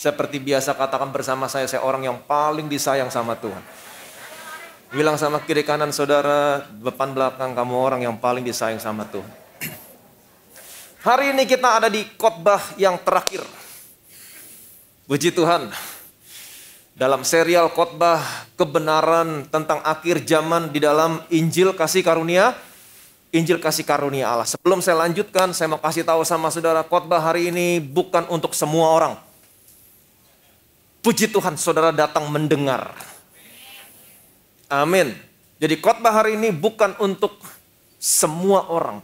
Seperti biasa katakan bersama saya orang yang paling disayang sama Tuhan. Bilang sama kiri kanan saudara, depan belakang, kamu orang yang paling disayang sama Tuhan. Hari ini kita ada di khotbah yang terakhir. Puji Tuhan. Dalam serial khotbah kebenaran tentang akhir zaman di dalam Injil kasih karunia Allah. Sebelum saya lanjutkan, saya mau kasih tahu sama saudara, khotbah hari ini bukan untuk semua orang. Puji Tuhan, saudara datang mendengar. Amin. Jadi khotbah hari ini bukan untuk semua orang.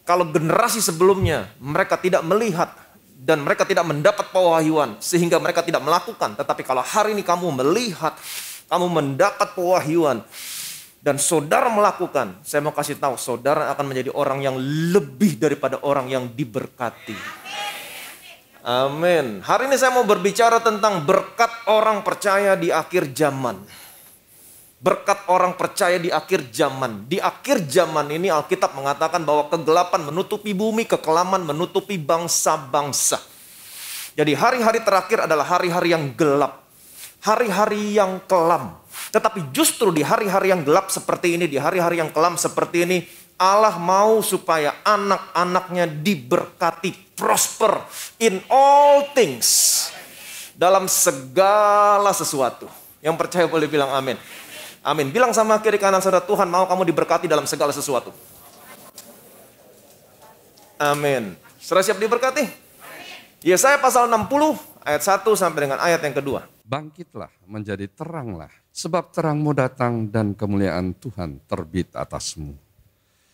Kalau generasi sebelumnya mereka tidak melihat dan mereka tidak mendapat pewahyuan sehingga mereka tidak melakukan. Tetapi kalau hari ini kamu melihat, kamu mendapat pewahyuan dan saudara melakukan, saya mau kasih tahu, saudara akan menjadi orang yang lebih daripada orang yang diberkati. Amin. Hari ini saya mau berbicara tentang berkat orang percaya di akhir zaman. Berkat orang percaya di akhir zaman. Di akhir zaman ini Alkitab mengatakan bahwa kegelapan menutupi bumi, kekelaman menutupi bangsa-bangsa. Jadi hari-hari terakhir adalah hari-hari yang gelap. Hari-hari yang kelam. Tetapi justru di hari-hari yang gelap seperti ini, di hari-hari yang kelam seperti ini, Allah mau supaya anak-anaknya diberkati, prosper in all things. Dalam segala sesuatu. Yang percaya boleh bilang amin. Amin. Bilang sama kiri kanan saudara, Tuhan mau kamu diberkati dalam segala sesuatu. Amin. Sudah siap diberkati? Yesaya pasal 60 ayat 1 sampai dengan ayat yang kedua. Bangkitlah menjadi teranglah, sebab terangmu datang dan kemuliaan Tuhan terbit atasmu.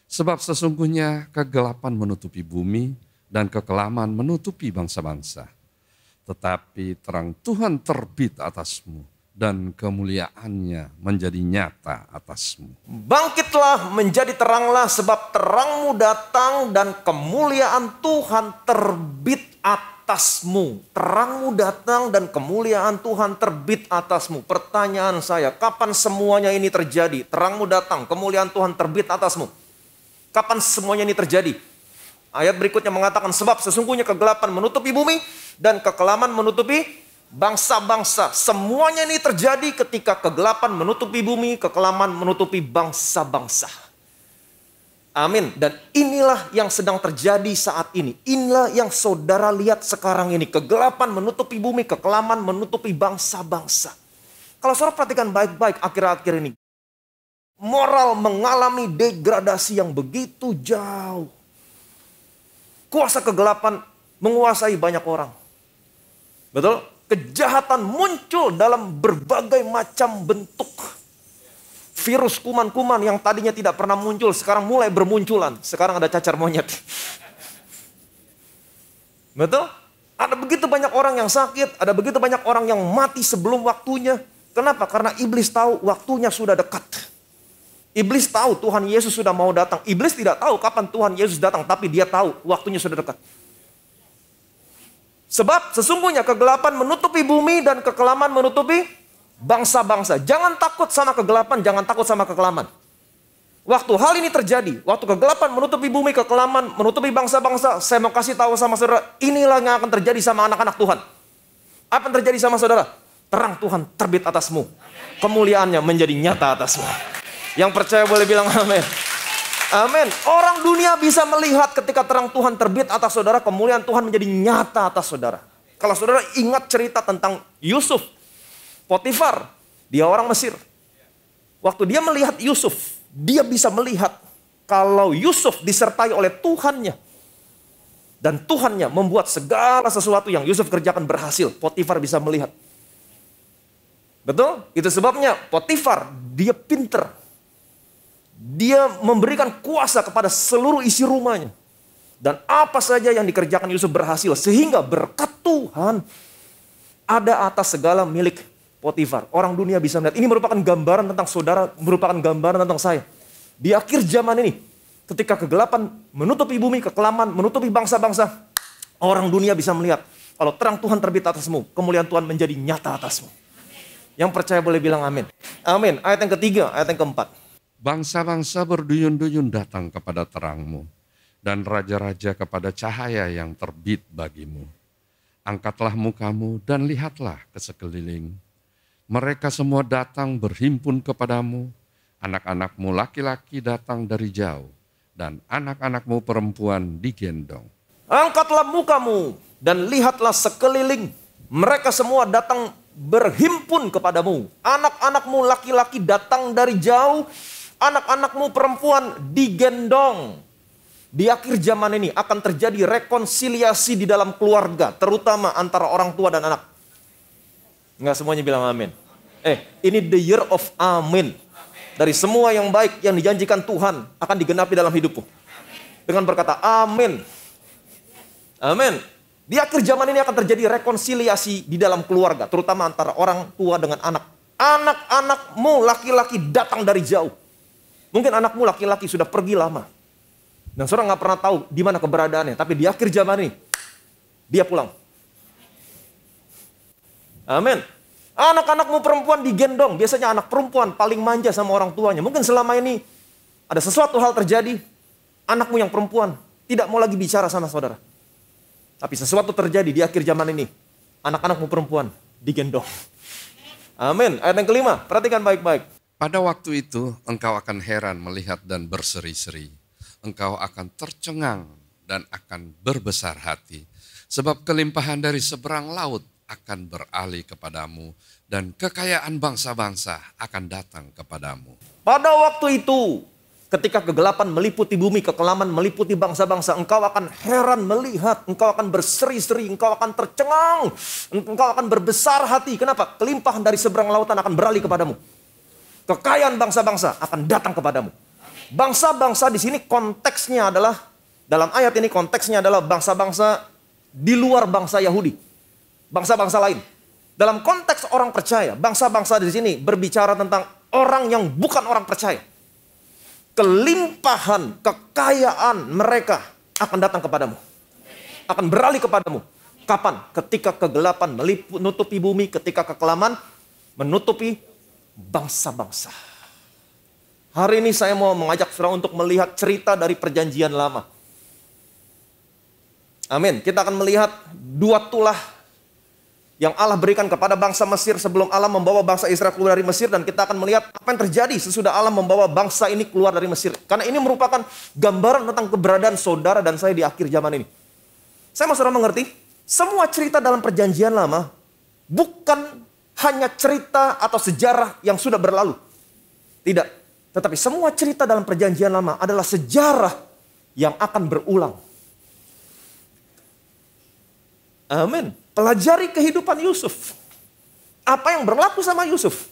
Sebab sesungguhnya kegelapan menutupi bumi dan kekelaman menutupi bangsa-bangsa. Tetapi terang Tuhan terbit atasmu dan kemuliaannya menjadi nyata atasmu. Bangkitlah menjadi teranglah, sebab terangmu datang dan kemuliaan Tuhan terbit atasmu. Terangmu datang dan kemuliaan Tuhan terbit atasmu. Pertanyaan saya, kapan semuanya ini terjadi? Terangmu datang, kemuliaan Tuhan terbit atasmu. Kapan semuanya ini terjadi? Ayat berikutnya mengatakan, sebab sesungguhnya kegelapan menutupi bumi dan kekelaman menutupi bangsa-bangsa. Semuanya ini terjadi ketika kegelapan menutupi bumi, kekelaman menutupi bangsa-bangsa. Amin. Dan inilah yang sedang terjadi saat ini. Inilah yang saudara lihat sekarang ini. Kegelapan menutupi bumi, kekelaman menutupi bangsa-bangsa. Kalau saudara perhatikan baik-baik akhir-akhir ini, moral mengalami degradasi yang begitu jauh. Kuasa kegelapan menguasai banyak orang. Betul? Kejahatan muncul dalam berbagai macam bentuk. Virus kuman-kuman yang tadinya tidak pernah muncul, sekarang mulai bermunculan. Sekarang ada cacar monyet. Betul? Ada begitu banyak orang yang sakit, ada begitu banyak orang yang mati sebelum waktunya. Kenapa? Karena iblis tahu waktunya sudah dekat. Iblis tahu Tuhan Yesus sudah mau datang. Iblis tidak tahu kapan Tuhan Yesus datang, tapi dia tahu waktunya sudah dekat. Sebab sesungguhnya kegelapan menutupi bumi dan kekelaman menutupi bangsa-bangsa. Jangan takut sama kegelapan, jangan takut sama kekelaman. Waktu hal ini terjadi, waktu kegelapan menutupi bumi, kekelaman menutupi bangsa-bangsa, saya mau kasih tahu sama saudara, inilah yang akan terjadi sama anak-anak Tuhan. Apa yang terjadi sama saudara? Terang Tuhan terbit atasmu. Kemuliaannya menjadi nyata atasmu. Yang percaya boleh bilang amin. Amin. Orang dunia bisa melihat ketika terang Tuhan terbit atas saudara, kemuliaan Tuhan menjadi nyata atas saudara. Kalau saudara ingat cerita tentang Yusuf, Potifar, dia orang Mesir. Waktu dia melihat Yusuf, dia bisa melihat kalau Yusuf disertai oleh Tuhannya. Dan Tuhannya membuat segala sesuatu yang Yusuf kerjakan berhasil. Potifar bisa melihat. Betul? Itu sebabnya Potifar, dia pinter. Dia memberikan kuasa kepada seluruh isi rumahnya. Dan apa saja yang dikerjakan Yusuf berhasil. Sehingga berkat Tuhan ada atas segala milik Potifar. Orang dunia bisa melihat. Ini merupakan gambaran tentang saudara, merupakan gambaran tentang saya. Di akhir zaman ini, ketika kegelapan menutupi bumi, kekelaman menutupi bangsa-bangsa, orang dunia bisa melihat. Kalau terang Tuhan terbit atasmu, kemuliaan Tuhan menjadi nyata atasmu. Yang percaya boleh bilang amin. Amin. Ayat yang ketiga, ayat yang keempat. Bangsa-bangsa berduyun-duyun datang kepada terangmu, dan raja-raja kepada cahaya yang terbit bagimu. Angkatlah mukamu dan lihatlah ke sekeliling. Mereka semua datang berhimpun kepadamu, anak-anakmu laki-laki datang dari jauh, dan anak-anakmu perempuan digendong. Angkatlah mukamu dan lihatlah sekeliling. Mereka semua datang berhimpun kepadamu. Anak-anakmu laki-laki datang dari jauh, anak-anakmu perempuan digendong. Di akhir zaman ini akan terjadi rekonsiliasi di dalam keluarga, terutama antara orang tua dan anak. Enggak semuanya bilang amin. Ini the year of amin. Dari semua yang baik yang dijanjikan Tuhan akan digenapi dalam hidupmu. Dengan berkata amin. Amin. Di akhir zaman ini akan terjadi rekonsiliasi di dalam keluarga, terutama antara orang tua dengan anak. Anak-anakmu laki-laki datang dari jauh. Mungkin anakmu laki-laki sudah pergi lama. Dan saudara nggak pernah tahu di mana keberadaannya. Tapi di akhir zaman ini, dia pulang. Amin. Anak-anakmu perempuan digendong. Biasanya anak perempuan paling manja sama orang tuanya. Mungkin selama ini ada sesuatu hal terjadi. Anakmu yang perempuan tidak mau lagi bicara sama saudara. Tapi sesuatu terjadi di akhir zaman ini. Anak-anakmu perempuan digendong. Amin. Ayat yang kelima, perhatikan baik-baik. Pada waktu itu engkau akan heran melihat dan berseri-seri. Engkau akan tercengang dan akan berbesar hati. Sebab kelimpahan dari seberang laut akan beralih kepadamu dan kekayaan bangsa-bangsa akan datang kepadamu. Pada waktu itu, ketika kegelapan meliputi bumi, kekelaman meliputi bangsa-bangsa, engkau akan heran melihat, engkau akan berseri-seri, engkau akan tercengang, engkau akan berbesar hati. Kenapa? Kelimpahan dari seberang lautan akan beralih kepadamu. Kekayaan bangsa-bangsa akan datang kepadamu. Bangsa-bangsa di sini konteksnya adalah, dalam ayat ini konteksnya adalah bangsa-bangsa di luar bangsa Yahudi. Bangsa-bangsa lain. Dalam konteks orang percaya, bangsa-bangsa di sini berbicara tentang orang yang bukan orang percaya. Kelimpahan, kekayaan mereka akan datang kepadamu. Akan beralih kepadamu. Kapan? Ketika kegelapan menutupi bumi, ketika kekelaman menutupi bangsa-bangsa. Hari ini saya mau mengajak saudara untuk melihat cerita dari perjanjian lama. Amin. Kita akan melihat dua tulah yang Allah berikan kepada bangsa Mesir sebelum Allah membawa bangsa Israel keluar dari Mesir. Dan kita akan melihat apa yang terjadi sesudah Allah membawa bangsa ini keluar dari Mesir. Karena ini merupakan gambaran tentang keberadaan saudara dan saya di akhir zaman ini. Saya mau saudara mengerti, semua cerita dalam perjanjian lama bukan hanya cerita atau sejarah yang sudah berlalu. Tidak. Tetapi semua cerita dalam perjanjian lama adalah sejarah yang akan berulang. Amin. Pelajari kehidupan Yusuf. Apa yang berlaku sama Yusuf,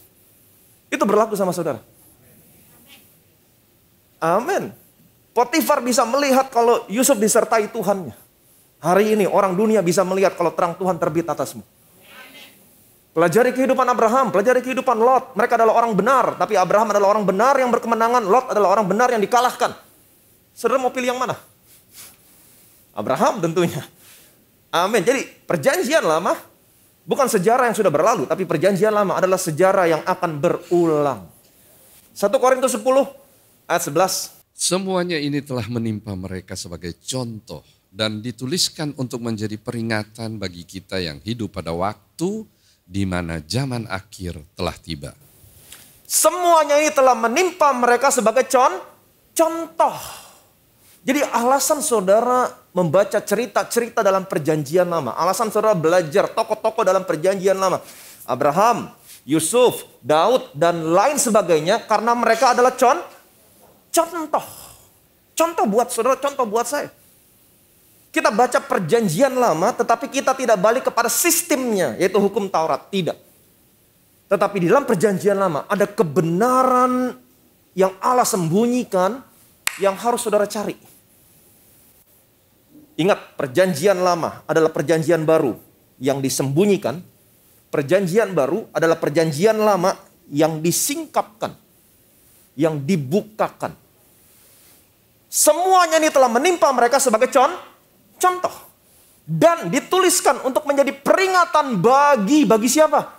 itu berlaku sama saudara. Amin. Potifar bisa melihat kalau Yusuf disertai Tuhannya. Hari ini orang dunia bisa melihat kalau terang Tuhan terbit atasmu. Pelajari kehidupan Abraham, pelajari kehidupan Lot. Mereka adalah orang benar, tapi Abraham adalah orang benar yang berkemenangan. Lot adalah orang benar yang dikalahkan. Saudara mau pilih yang mana? Abraham tentunya. Amin. Jadi perjanjian lama bukan sejarah yang sudah berlalu, tapi perjanjian lama adalah sejarah yang akan berulang. 1 Korintus 10 ayat 11. Semuanya ini telah menimpa mereka sebagai contoh dan dituliskan untuk menjadi peringatan bagi kita yang hidup pada waktu di mana zaman akhir telah tiba. Semuanya ini telah menimpa mereka sebagai contoh. Jadi alasan saudara membaca cerita-cerita dalam perjanjian lama, alasan saudara belajar tokoh-tokoh dalam perjanjian lama, Abraham, Yusuf, Daud, dan lain sebagainya, karena mereka adalah contoh. Contoh buat saudara, contoh buat saya. Kita baca perjanjian lama, tetapi kita tidak balik kepada sistemnya, yaitu hukum Taurat. Tidak. Tetapi di dalam perjanjian lama ada kebenaran yang Allah sembunyikan, yang harus saudara cari. Ingat, perjanjian lama adalah perjanjian baru yang disembunyikan. Perjanjian baru adalah perjanjian lama yang disingkapkan, yang dibukakan. Semuanya ini telah menimpa mereka sebagai contoh. Dan dituliskan untuk menjadi peringatan bagi siapa?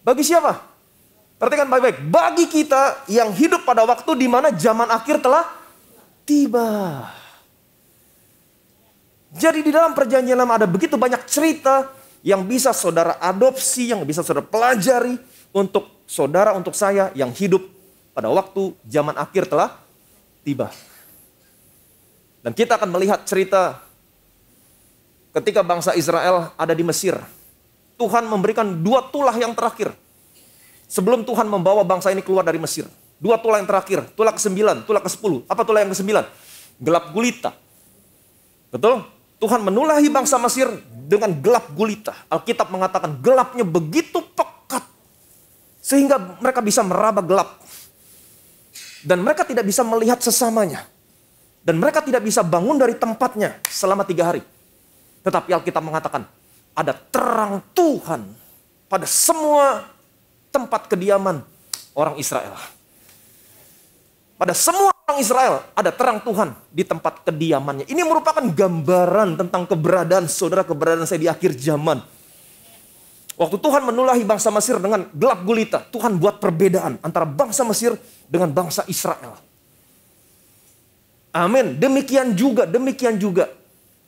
Bagi siapa? Perhatikan baik-baik. Bagi kita yang hidup pada waktu di mana zaman akhir telah tiba. Jadi di dalam perjanjian lama ada begitu banyak cerita yang bisa saudara adopsi, yang bisa saudara pelajari untuk saudara, untuk saya yang hidup pada waktu zaman akhir telah tiba. Dan kita akan melihat cerita ketika bangsa Israel ada di Mesir. Tuhan memberikan 2 tulah yang terakhir. Sebelum Tuhan membawa bangsa ini keluar dari Mesir. 2 tulah yang terakhir, tulah ke-9, tulah ke-10. Apa tulah yang ke-9? Gelap gulita. Betul? Tuhan menulahi bangsa Mesir dengan gelap gulita. Alkitab mengatakan gelapnya begitu pekat. Sehingga mereka bisa meraba gelap. Dan mereka tidak bisa melihat sesamanya. Dan mereka tidak bisa bangun dari tempatnya selama 3 hari. Tetapi Alkitab mengatakan ada terang Tuhan pada semua tempat kediaman orang Israel. Pada semua orang Israel ada terang Tuhan di tempat kediamannya. Ini merupakan gambaran tentang keberadaan saudara, keberadaan saya di akhir zaman. Waktu Tuhan menulahi bangsa Mesir dengan gelap gulita, Tuhan buat perbedaan antara bangsa Mesir dengan bangsa Israel. Amin. Demikian juga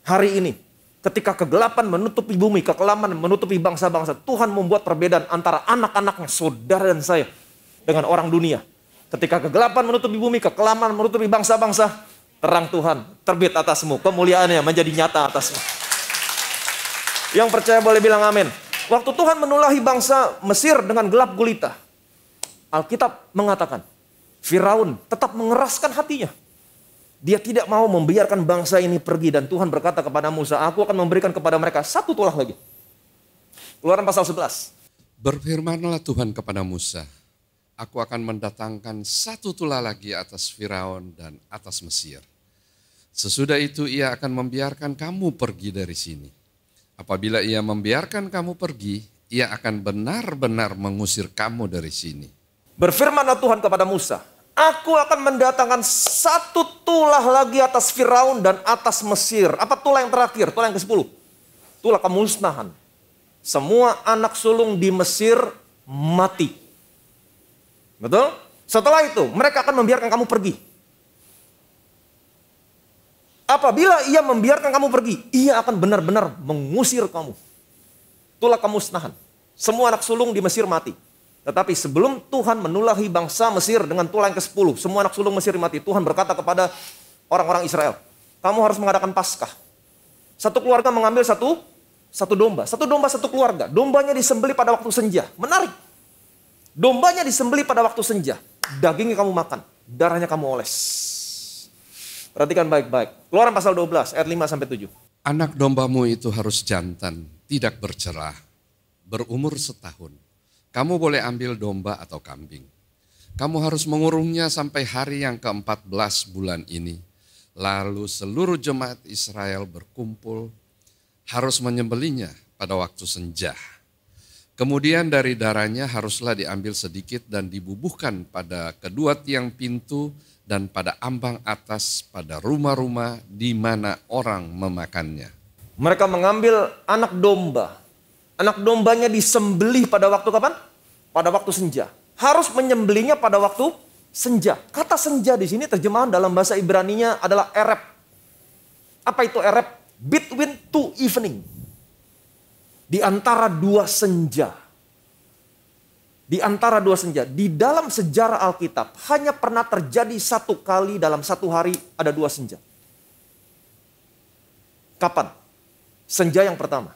hari ini. Ketika kegelapan menutupi bumi, kekelaman menutupi bangsa-bangsa, Tuhan membuat perbedaan antara anak-anaknya, saudara dan saya, dengan orang dunia. Ketika kegelapan menutupi bumi, kekelaman menutupi bangsa-bangsa, terang Tuhan terbit atasmu, kemuliaannya menjadi nyata atasmu. Yang percaya boleh bilang amin. Waktu Tuhan menulahi bangsa Mesir dengan gelap gulita, Alkitab mengatakan, Firaun tetap mengeraskan hatinya. Dia tidak mau membiarkan bangsa ini pergi, dan Tuhan berkata kepada Musa, aku akan memberikan kepada mereka 1 tulah lagi. Keluaran pasal 11. Berfirmanlah Tuhan kepada Musa, aku akan mendatangkan 1 tulah lagi atas Firaun dan atas Mesir. Sesudah itu ia akan membiarkan kamu pergi dari sini. Apabila ia membiarkan kamu pergi, ia akan benar-benar mengusir kamu dari sini. Berfirmanlah Tuhan kepada Musa, aku akan mendatangkan 1 tulah lagi atas Firaun dan atas Mesir. Apa tulah yang terakhir? Tulah yang ke-10. Tulah kemusnahan. Semua anak sulung di Mesir mati. Betul? Setelah itu mereka akan membiarkan kamu pergi. Apabila ia membiarkan kamu pergi, ia akan benar-benar mengusir kamu. Tulah kemusnahan. Semua anak sulung di Mesir mati. Tetapi sebelum Tuhan menulahi bangsa Mesir dengan tulah yang ke-10, semua anak sulung Mesir mati, Tuhan berkata kepada orang-orang Israel, kamu harus mengadakan Paskah. Satu keluarga mengambil satu domba. Satu domba, satu keluarga. Dombanya disembelih pada waktu senja. Menarik. Dombanya disembelih pada waktu senja. Dagingnya kamu makan, darahnya kamu oles. Perhatikan baik-baik. Keluaran pasal 12 ayat 5-7. Anak dombamu itu harus jantan, tidak bercerah, berumur 1 tahun. Kamu boleh ambil domba atau kambing. Kamu harus mengurungnya sampai hari yang ke-14 bulan ini. Lalu seluruh jemaat Israel berkumpul, harus menyembelihnya pada waktu senja. Kemudian dari darahnya haruslah diambil sedikit dan dibubuhkan pada kedua tiang pintu dan pada ambang atas pada rumah-rumah di mana orang memakannya. Mereka mengambil anak domba. Anak dombanya disembelih pada waktu kapan? Pada waktu senja. Harus menyembelihnya pada waktu senja. Kata senja di sini terjemahan dalam bahasa Ibraninya adalah erep. Apa itu erep? Between 2 evening. Di antara 2 senja. Di antara 2 senja. Di dalam sejarah Alkitab hanya pernah terjadi 1 kali dalam 1 hari ada 2 senja. Kapan? Senja yang pertama.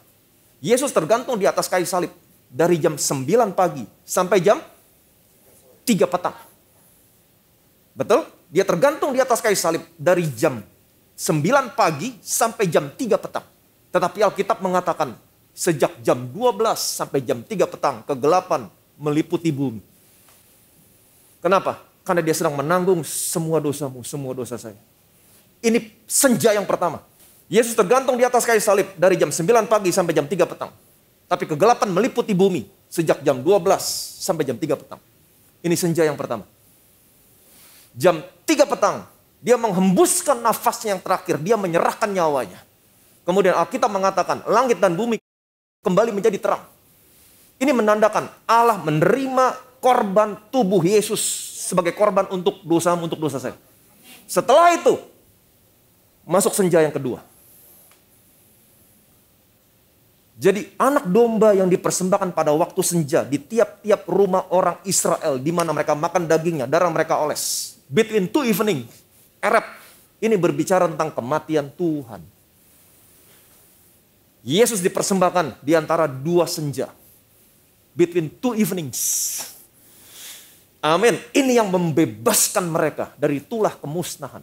Yesus tergantung di atas kayu salib dari jam 9 pagi sampai jam 3 petang. Betul? Dia tergantung di atas kayu salib dari jam 9 pagi sampai jam 3 petang. Tetapi Alkitab mengatakan sejak jam 12 sampai jam 3 petang kegelapan meliputi bumi. Kenapa? Karena dia sedang menanggung semua dosamu, semua dosa saya. Ini senja yang pertama. Yesus tergantung di atas kayu salib dari jam 9 pagi sampai jam 3 petang. Tapi kegelapan meliputi bumi sejak jam 12 sampai jam 3 petang. Ini senja yang pertama. Jam 3 petang, dia menghembuskan nafasnya yang terakhir, dia menyerahkan nyawanya. Kemudian Alkitab mengatakan langit dan bumi kembali menjadi terang. Ini menandakan Allah menerima korban tubuh Yesus sebagai korban untuk dosamu, untuk dosa saya. Setelah itu, masuk senja yang kedua. Jadi anak domba yang dipersembahkan pada waktu senja di tiap-tiap rumah orang Israel di mana mereka makan dagingnya, darah mereka oles. Between two evening, Ereb. Ini berbicara tentang kematian Tuhan. Yesus dipersembahkan di antara dua senja. Between two evenings. Amin. Ini yang membebaskan mereka dari tulah kemusnahan.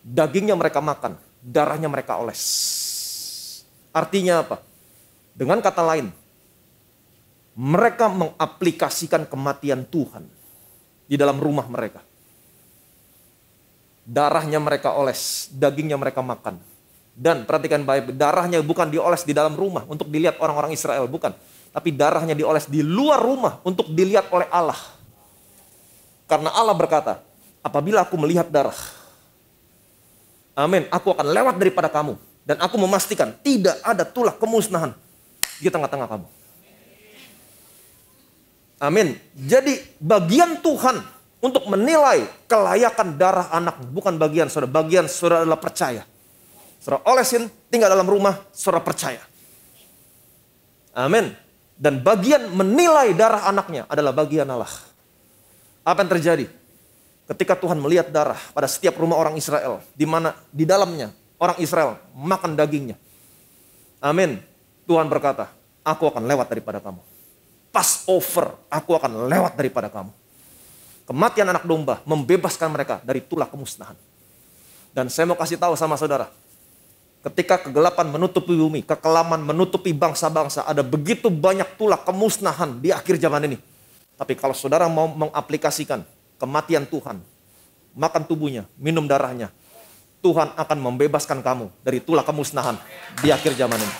Dagingnya mereka makan, darahnya mereka oles. Artinya apa? Dengan kata lain, mereka mengaplikasikan kematian Tuhan di dalam rumah mereka. Darahnya mereka oles, dagingnya mereka makan. Dan perhatikan baik, darahnya bukan dioles di dalam rumah untuk dilihat orang-orang Israel, bukan. Tapi darahnya dioles di luar rumah untuk dilihat oleh Allah. Karena Allah berkata, apabila aku melihat darah, amin, aku akan lewat daripada kamu. Dan aku memastikan tidak ada tulah kemusnahan di tengah-tengah kamu. Amin. Jadi bagian Tuhan untuk menilai kelayakan darah anak bukan bagian saudara. Bagian saudara adalah percaya. Saudara olesin, tinggal dalam rumah, saudara percaya. Amin. Dan bagian menilai darah anaknya adalah bagian Allah. Apa yang terjadi? Ketika Tuhan melihat darah pada setiap rumah orang Israel, di mana di dalamnya orang Israel makan dagingnya. Amin. Tuhan berkata, aku akan lewat daripada kamu. Passover, aku akan lewat daripada kamu. Kematian anak domba membebaskan mereka dari tulah kemusnahan. Dan saya mau kasih tahu sama saudara, ketika kegelapan menutupi bumi, kekelaman menutupi bangsa-bangsa, ada begitu banyak tulah kemusnahan di akhir zaman ini. Tapi kalau saudara mau mengaplikasikan kematian Tuhan, makan tubuhnya, minum darahnya, Tuhan akan membebaskan kamu dari tulah kemusnahan di akhir zaman ini.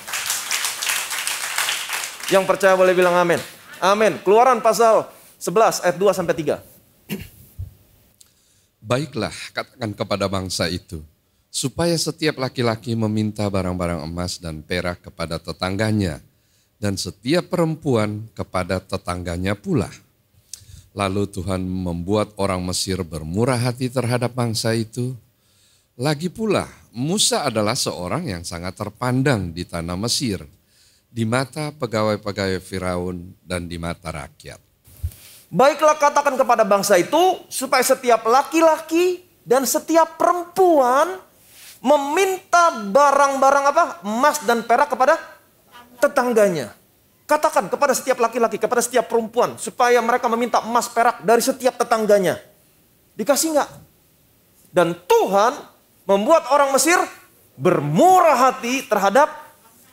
Yang percaya boleh bilang amin. Amin. Keluaran pasal 11 ayat 2 sampai 3. Baiklah, katakan kepada bangsa itu, supaya setiap laki-laki meminta barang-barang emas dan perak kepada tetangganya, dan setiap perempuan kepada tetangganya pula. Lalu Tuhan membuat orang Mesir bermurah hati terhadap bangsa itu. Lagi pula, Musa adalah seorang yang sangat terpandang di tanah Mesir, di mata pegawai-pegawai Firaun dan di mata rakyat. Baiklah, katakan kepada bangsa itu, supaya setiap laki-laki dan setiap perempuan meminta barang-barang apa? Emas dan perak kepada tetangganya. Katakan kepada setiap laki-laki, kepada setiap perempuan, supaya mereka meminta emas perak dari setiap tetangganya. Dikasih enggak? Dan Tuhan membuat orang Mesir bermurah hati terhadap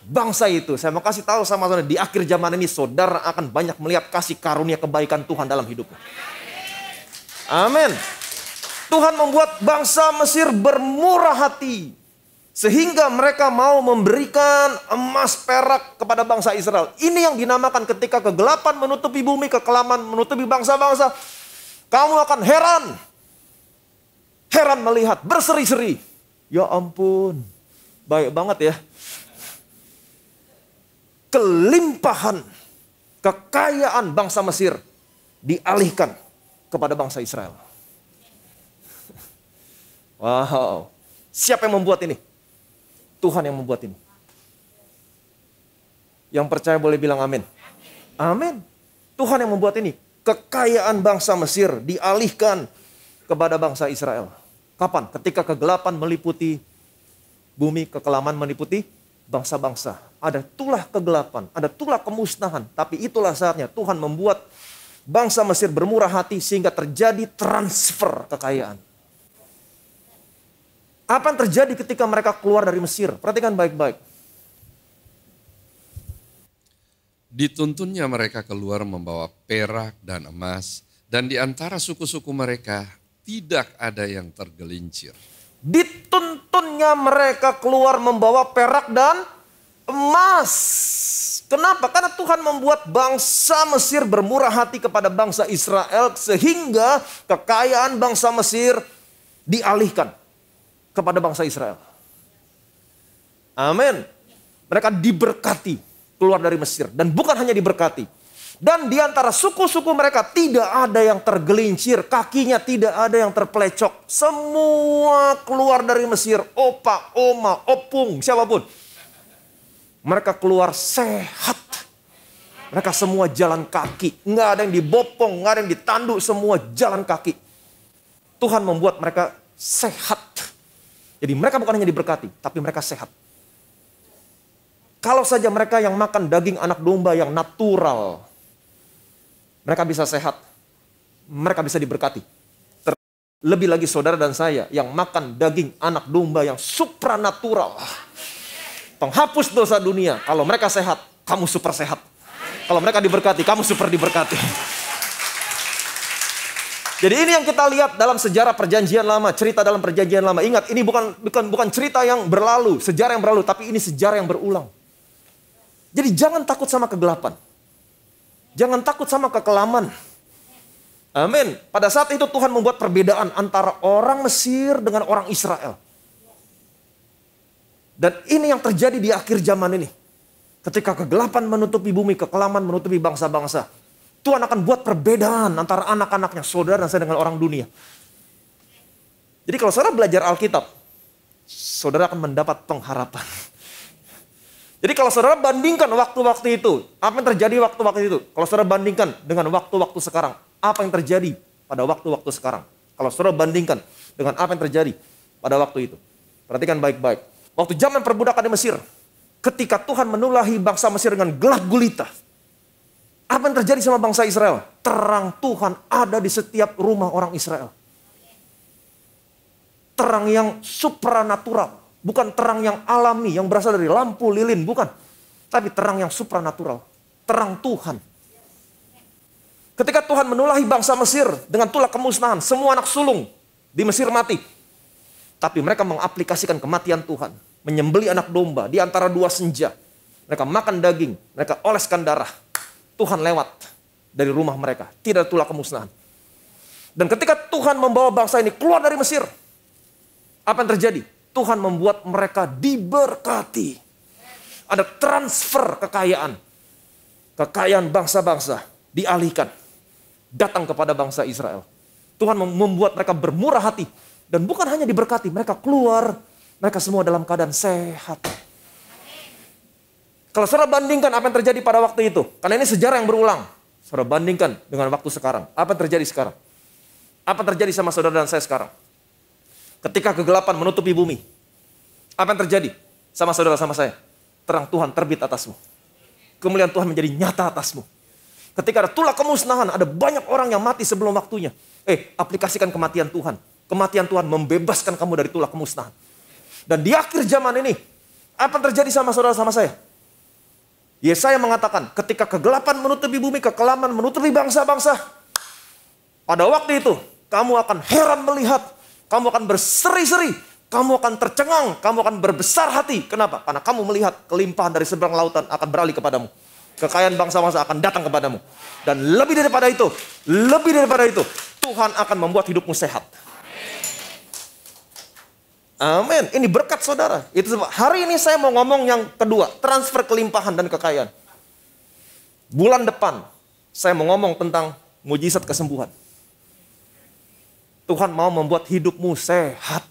bangsa itu. Saya mau kasih tahu sama saudara, di akhir zaman ini saudara akan banyak melihat kasih karunia kebaikan Tuhan dalam hidupmu. Amin. Tuhan membuat bangsa Mesir bermurah hati. Sehingga mereka mau memberikan emas perak kepada bangsa Israel. Ini yang dinamakan ketika kegelapan menutupi bumi, kekelaman menutupi bangsa-bangsa. Kamu akan heran. Heran melihat, berseri-seri. Ya ampun, baik banget ya. Kelimpahan, kekayaan bangsa Mesir dialihkan kepada bangsa Israel. Wow, siapa yang membuat ini? Tuhan yang membuat ini. Yang percaya boleh bilang amin. Amin. Tuhan yang membuat ini. Kekayaan bangsa Mesir dialihkan kepada bangsa Israel. Kapan? Ketika kegelapan meliputi bumi, kekelaman meliputi bangsa-bangsa. Ada tulah kegelapan, ada tulah kemusnahan. Tapi itulah saatnya Tuhan membuat bangsa Mesir bermurah hati sehingga terjadi transfer kekayaan. Apa yang terjadi ketika mereka keluar dari Mesir? Perhatikan baik-baik. Dituntunnya mereka keluar membawa perak dan emas, dan di antara suku-suku mereka tidak ada yang tergelincir. Dituntunnya mereka keluar membawa perak dan emas. Kenapa? Karena Tuhan membuat bangsa Mesir bermurah hati kepada bangsa Israel sehingga kekayaan bangsa Mesir dialihkan kepada bangsa Israel. Amin. Mereka diberkati keluar dari Mesir. Dan bukan hanya diberkati. Dan di antara suku-suku mereka tidak ada yang tergelincir. Kakinya tidak ada yang terpelecok. Semua keluar dari Mesir. Opa, oma, opung, siapapun. Mereka keluar sehat. Mereka semua jalan kaki. Nggak ada yang dibopong, nggak ada yang ditanduk, semua jalan kaki. Tuhan membuat mereka sehat. Jadi mereka bukan hanya diberkati, tapi mereka sehat. Kalau saja mereka yang makan daging anak domba yang natural, mereka bisa sehat. Mereka bisa diberkati. Lebih lagi saudara dan saya yang makan daging anak domba yang supranatural. Penghapus dosa dunia. Kalau mereka sehat, kamu super sehat. Kalau mereka diberkati, kamu super diberkati. Jadi ini yang kita lihat dalam sejarah perjanjian lama, cerita dalam perjanjian lama. Ingat, ini bukan cerita yang berlalu, sejarah yang berlalu, tapi ini sejarah yang berulang. Jadi jangan takut sama kegelapan. Jangan takut sama kekelaman. Amin. Pada saat itu Tuhan membuat perbedaan antara orang Mesir dengan orang Israel. Dan ini yang terjadi di akhir zaman ini. Ketika kegelapan menutupi bumi, kekelaman menutupi bangsa-bangsa. Tuhan akan buat perbedaan antara anak-anaknya, saudara dan saya dengan orang dunia. Jadi kalau saudara belajar Alkitab, saudara akan mendapat pengharapan. Jadi kalau saudara bandingkan waktu-waktu itu, apa yang terjadi waktu-waktu itu? Kalau saudara bandingkan dengan waktu-waktu sekarang, apa yang terjadi pada waktu-waktu sekarang? Kalau saudara bandingkan dengan apa yang terjadi pada waktu itu. Perhatikan baik-baik. Waktu zaman perbudakan di Mesir, ketika Tuhan menulahi bangsa Mesir dengan gelap gulita, apa yang terjadi sama bangsa Israel? Terang Tuhan ada di setiap rumah orang Israel. Terang yang supranatural. Bukan terang yang alami, yang berasal dari lampu lilin, bukan. Tapi terang yang supranatural. Terang Tuhan. Ketika Tuhan menulahi bangsa Mesir dengan tulah kemusnahan, semua anak sulung di Mesir mati. Tapi mereka mengaplikasikan kematian Tuhan. Menyembelih anak domba di antara dua senja. Mereka makan daging, mereka oleskan darah. Tuhan lewat dari rumah mereka. Tidak ada tulah kemusnahan. Dan ketika Tuhan membawa bangsa ini keluar dari Mesir, apa yang terjadi? Tuhan membuat mereka diberkati. Ada transfer kekayaan. Kekayaan bangsa-bangsa dialihkan. Datang kepada bangsa Israel. Tuhan membuat mereka bermurah hati. Dan bukan hanya diberkati, mereka keluar. Mereka semua dalam keadaan sehat. Kalau saudara bandingkan apa yang terjadi pada waktu itu. Karena ini sejarah yang berulang. Saudara bandingkan dengan waktu sekarang. Apa yang terjadi sekarang? Apa yang terjadi sama saudara dan saya sekarang? Ketika kegelapan menutupi bumi. Apa yang terjadi sama saudara sama saya? Terang Tuhan terbit atasmu. Kemuliaan Tuhan menjadi nyata atasmu. Ketika ada tulah kemusnahan, ada banyak orang yang mati sebelum waktunya. Aplikasikan kematian Tuhan. Kematian Tuhan membebaskan kamu dari tulah kemusnahan. Dan di akhir zaman ini, apa yang terjadi sama saudara sama saya? Yesaya mengatakan, ketika kegelapan menutupi bumi, kekelaman menutupi bangsa-bangsa. Pada waktu itu, kamu akan heran melihat. Kamu akan berseri-seri. Kamu akan tercengang. Kamu akan berbesar hati. Kenapa? Karena kamu melihat kelimpahan dari seberang lautan akan beralih kepadamu. Kekayaan bangsa-bangsa akan datang kepadamu. Dan lebih daripada itu, Tuhan akan membuat hidupmu sehat. Amin. Ini berkat saudara. Itu sebab hari ini saya mau ngomong yang kedua. Transfer kelimpahan dan kekayaan. Bulan depan saya mau ngomong tentang mujizat kesembuhan. Tuhan mau membuat hidupmu sehat.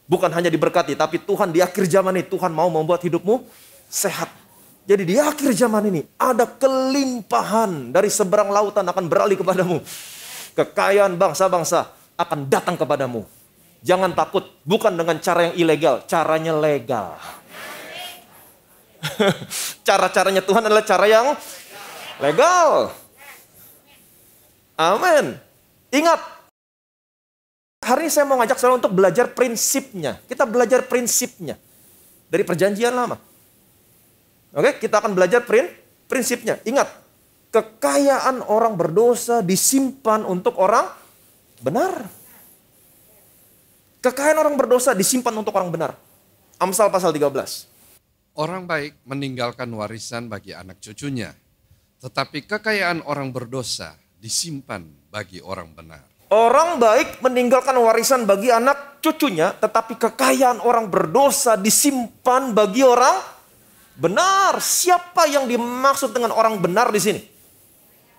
Bukan hanya diberkati. Tapi Tuhan di akhir zaman ini Tuhan mau membuat hidupmu sehat. Jadi di akhir zaman ini ada kelimpahan dari seberang lautan akan beralih kepadamu. Kekayaan bangsa-bangsa akan datang kepadamu. Jangan takut, bukan dengan cara yang ilegal, caranya legal. Cara-caranya Tuhan adalah cara yang legal. Amin. Ingat, hari ini saya mau ngajak saudara untuk belajar prinsipnya. Kita belajar prinsipnya dari perjanjian lama. Oke, kita akan belajar prinsipnya. Ingat, kekayaan orang berdosa disimpan untuk orang benar. Kekayaan orang berdosa disimpan untuk orang benar. Amsal pasal 13. Orang baik meninggalkan warisan bagi anak cucunya, tetapi kekayaan orang berdosa disimpan bagi orang benar. Orang baik meninggalkan warisan bagi anak cucunya, tetapi kekayaan orang berdosa disimpan bagi orang benar. Siapa yang dimaksud dengan orang benar di sini?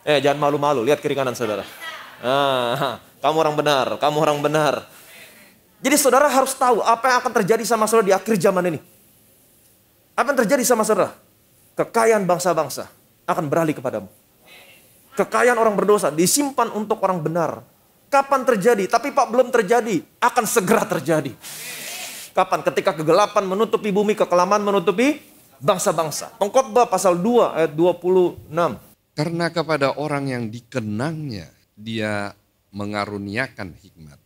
Jangan malu-malu, lihat kiri kanan saudara. Kamu orang benar, kamu orang benar. Jadi saudara harus tahu apa yang akan terjadi sama saudara di akhir zaman ini. Apa yang terjadi sama saudara? Kekayaan bangsa-bangsa akan beralih kepadamu. Kekayaan orang berdosa disimpan untuk orang benar. Kapan terjadi? Tapi Pak, belum terjadi. Akan segera terjadi. Kapan? Ketika kegelapan menutupi bumi, kekelaman menutupi bangsa-bangsa. Pengkhotbah pasal 2 ayat 26. Karena kepada orang yang dikenangnya, dia mengaruniakan hikmat,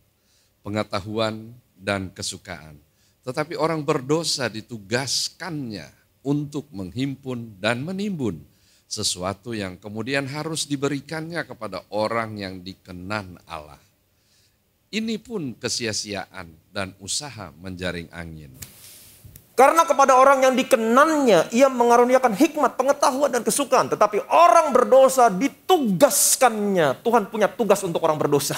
pengetahuan, dan kesukaan. Tetapi orang berdosa ditugaskannya untuk menghimpun dan menimbun sesuatu yang kemudian harus diberikannya kepada orang yang dikenan Allah. Ini pun kesia-siaan dan usaha menjaring angin. Karena kepada orang yang dikenannya, ia mengaruniakan hikmat, pengetahuan, dan kesukaan. Tetapi orang berdosa ditugaskannya. Tuhan punya tugas untuk orang berdosa.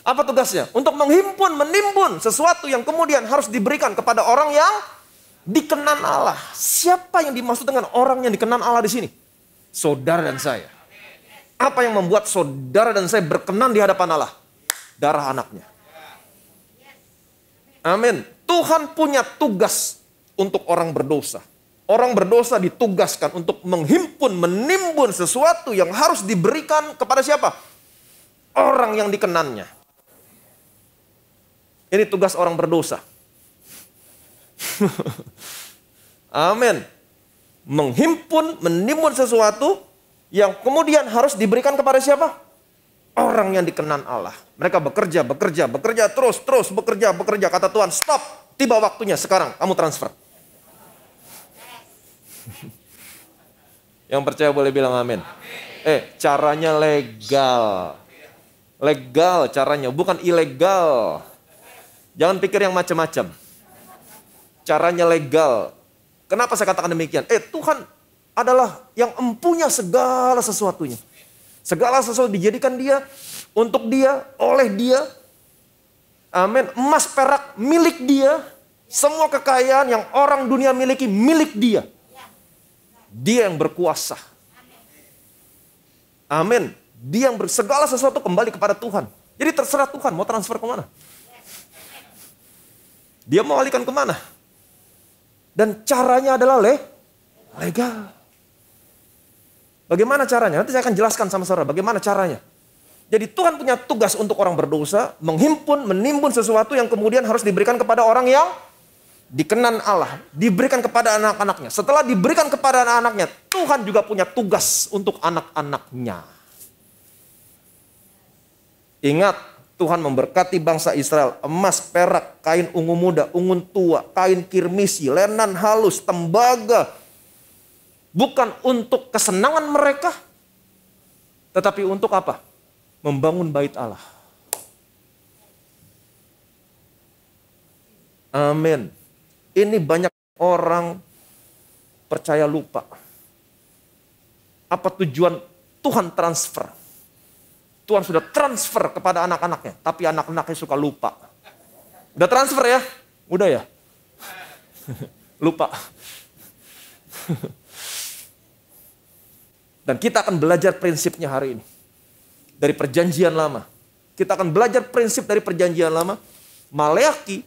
Apa tugasnya? Untuk menghimpun, menimbun sesuatu yang kemudian harus diberikan kepada orang yang dikenan Allah. Siapa yang dimaksud dengan orang yang dikenan Allah di sini? Saudara dan saya. Apa yang membuat saudara dan saya berkenan di hadapan Allah? Darah anaknya. Amin. Tuhan punya tugas untuk orang berdosa. Orang berdosa ditugaskan untuk menghimpun, menimbun sesuatu yang harus diberikan kepada siapa? Orang yang dikenannya. Ini tugas orang berdosa. Amin. Menghimpun, menimbun sesuatu yang kemudian harus diberikan kepada siapa? Orang yang dikenan Allah. Mereka bekerja, terus bekerja. Kata Tuhan, stop. Tiba waktunya sekarang, kamu transfer. Yang percaya boleh bilang amin. Caranya legal. Legal caranya, bukan ilegal. Jangan pikir yang macam-macam. Caranya legal. Kenapa saya katakan demikian? Tuhan adalah yang empunya segala sesuatunya. Segala sesuatu dijadikan dia, untuk dia, oleh dia. Amin. Emas perak milik dia. Semua kekayaan yang orang dunia miliki milik dia. Dia yang berkuasa. Amin. Dia yang segala sesuatu kembali kepada Tuhan. Jadi terserah Tuhan mau transfer kemana. Dia mau alihkan kemana? Dan caranya adalah legal. Bagaimana caranya? Nanti saya akan jelaskan sama saudara bagaimana caranya. Jadi Tuhan punya tugas untuk orang berdosa, menghimpun, menimbun sesuatu yang kemudian harus diberikan kepada orang yang dikenan Allah. Diberikan kepada anak-anaknya. Setelah diberikan kepada anak-anaknya, Tuhan juga punya tugas untuk anak-anaknya. Ingat, Tuhan memberkati bangsa Israel, emas, perak, kain ungu muda, ungun tua, kain kirmisi, lenan halus, tembaga. Bukan untuk kesenangan mereka, tetapi untuk apa? Membangun bait Allah. Amin. Ini banyak orang percaya lupa. Apa tujuan Tuhan transfer? Tuhan sudah transfer kepada anak-anaknya, tapi anak-anaknya suka lupa. Udah transfer ya? Udah ya? Lupa. Dan kita akan belajar prinsipnya hari ini. Dari perjanjian lama. Kita akan belajar prinsip dari perjanjian lama. Maleakhi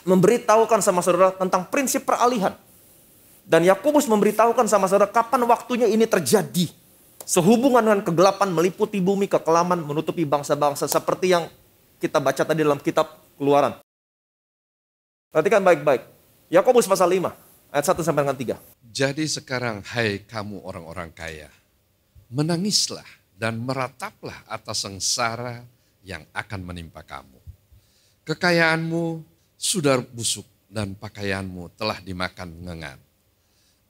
memberitahukan sama saudara tentang prinsip peralihan. Dan Yakobus memberitahukan sama saudara kapan waktunya ini terjadi. Sehubungan dengan kegelapan meliputi bumi, kekelaman menutupi bangsa-bangsa. Seperti yang kita baca tadi dalam kitab Keluaran. Perhatikan baik-baik. Yakobus pasal 5 ayat 1 sampai dengan 3. Jadi sekarang hai kamu orang-orang kaya, menangislah dan merataplah atas sengsara yang akan menimpa kamu. Kekayaanmu sudah busuk dan pakaianmu telah dimakan ngengat.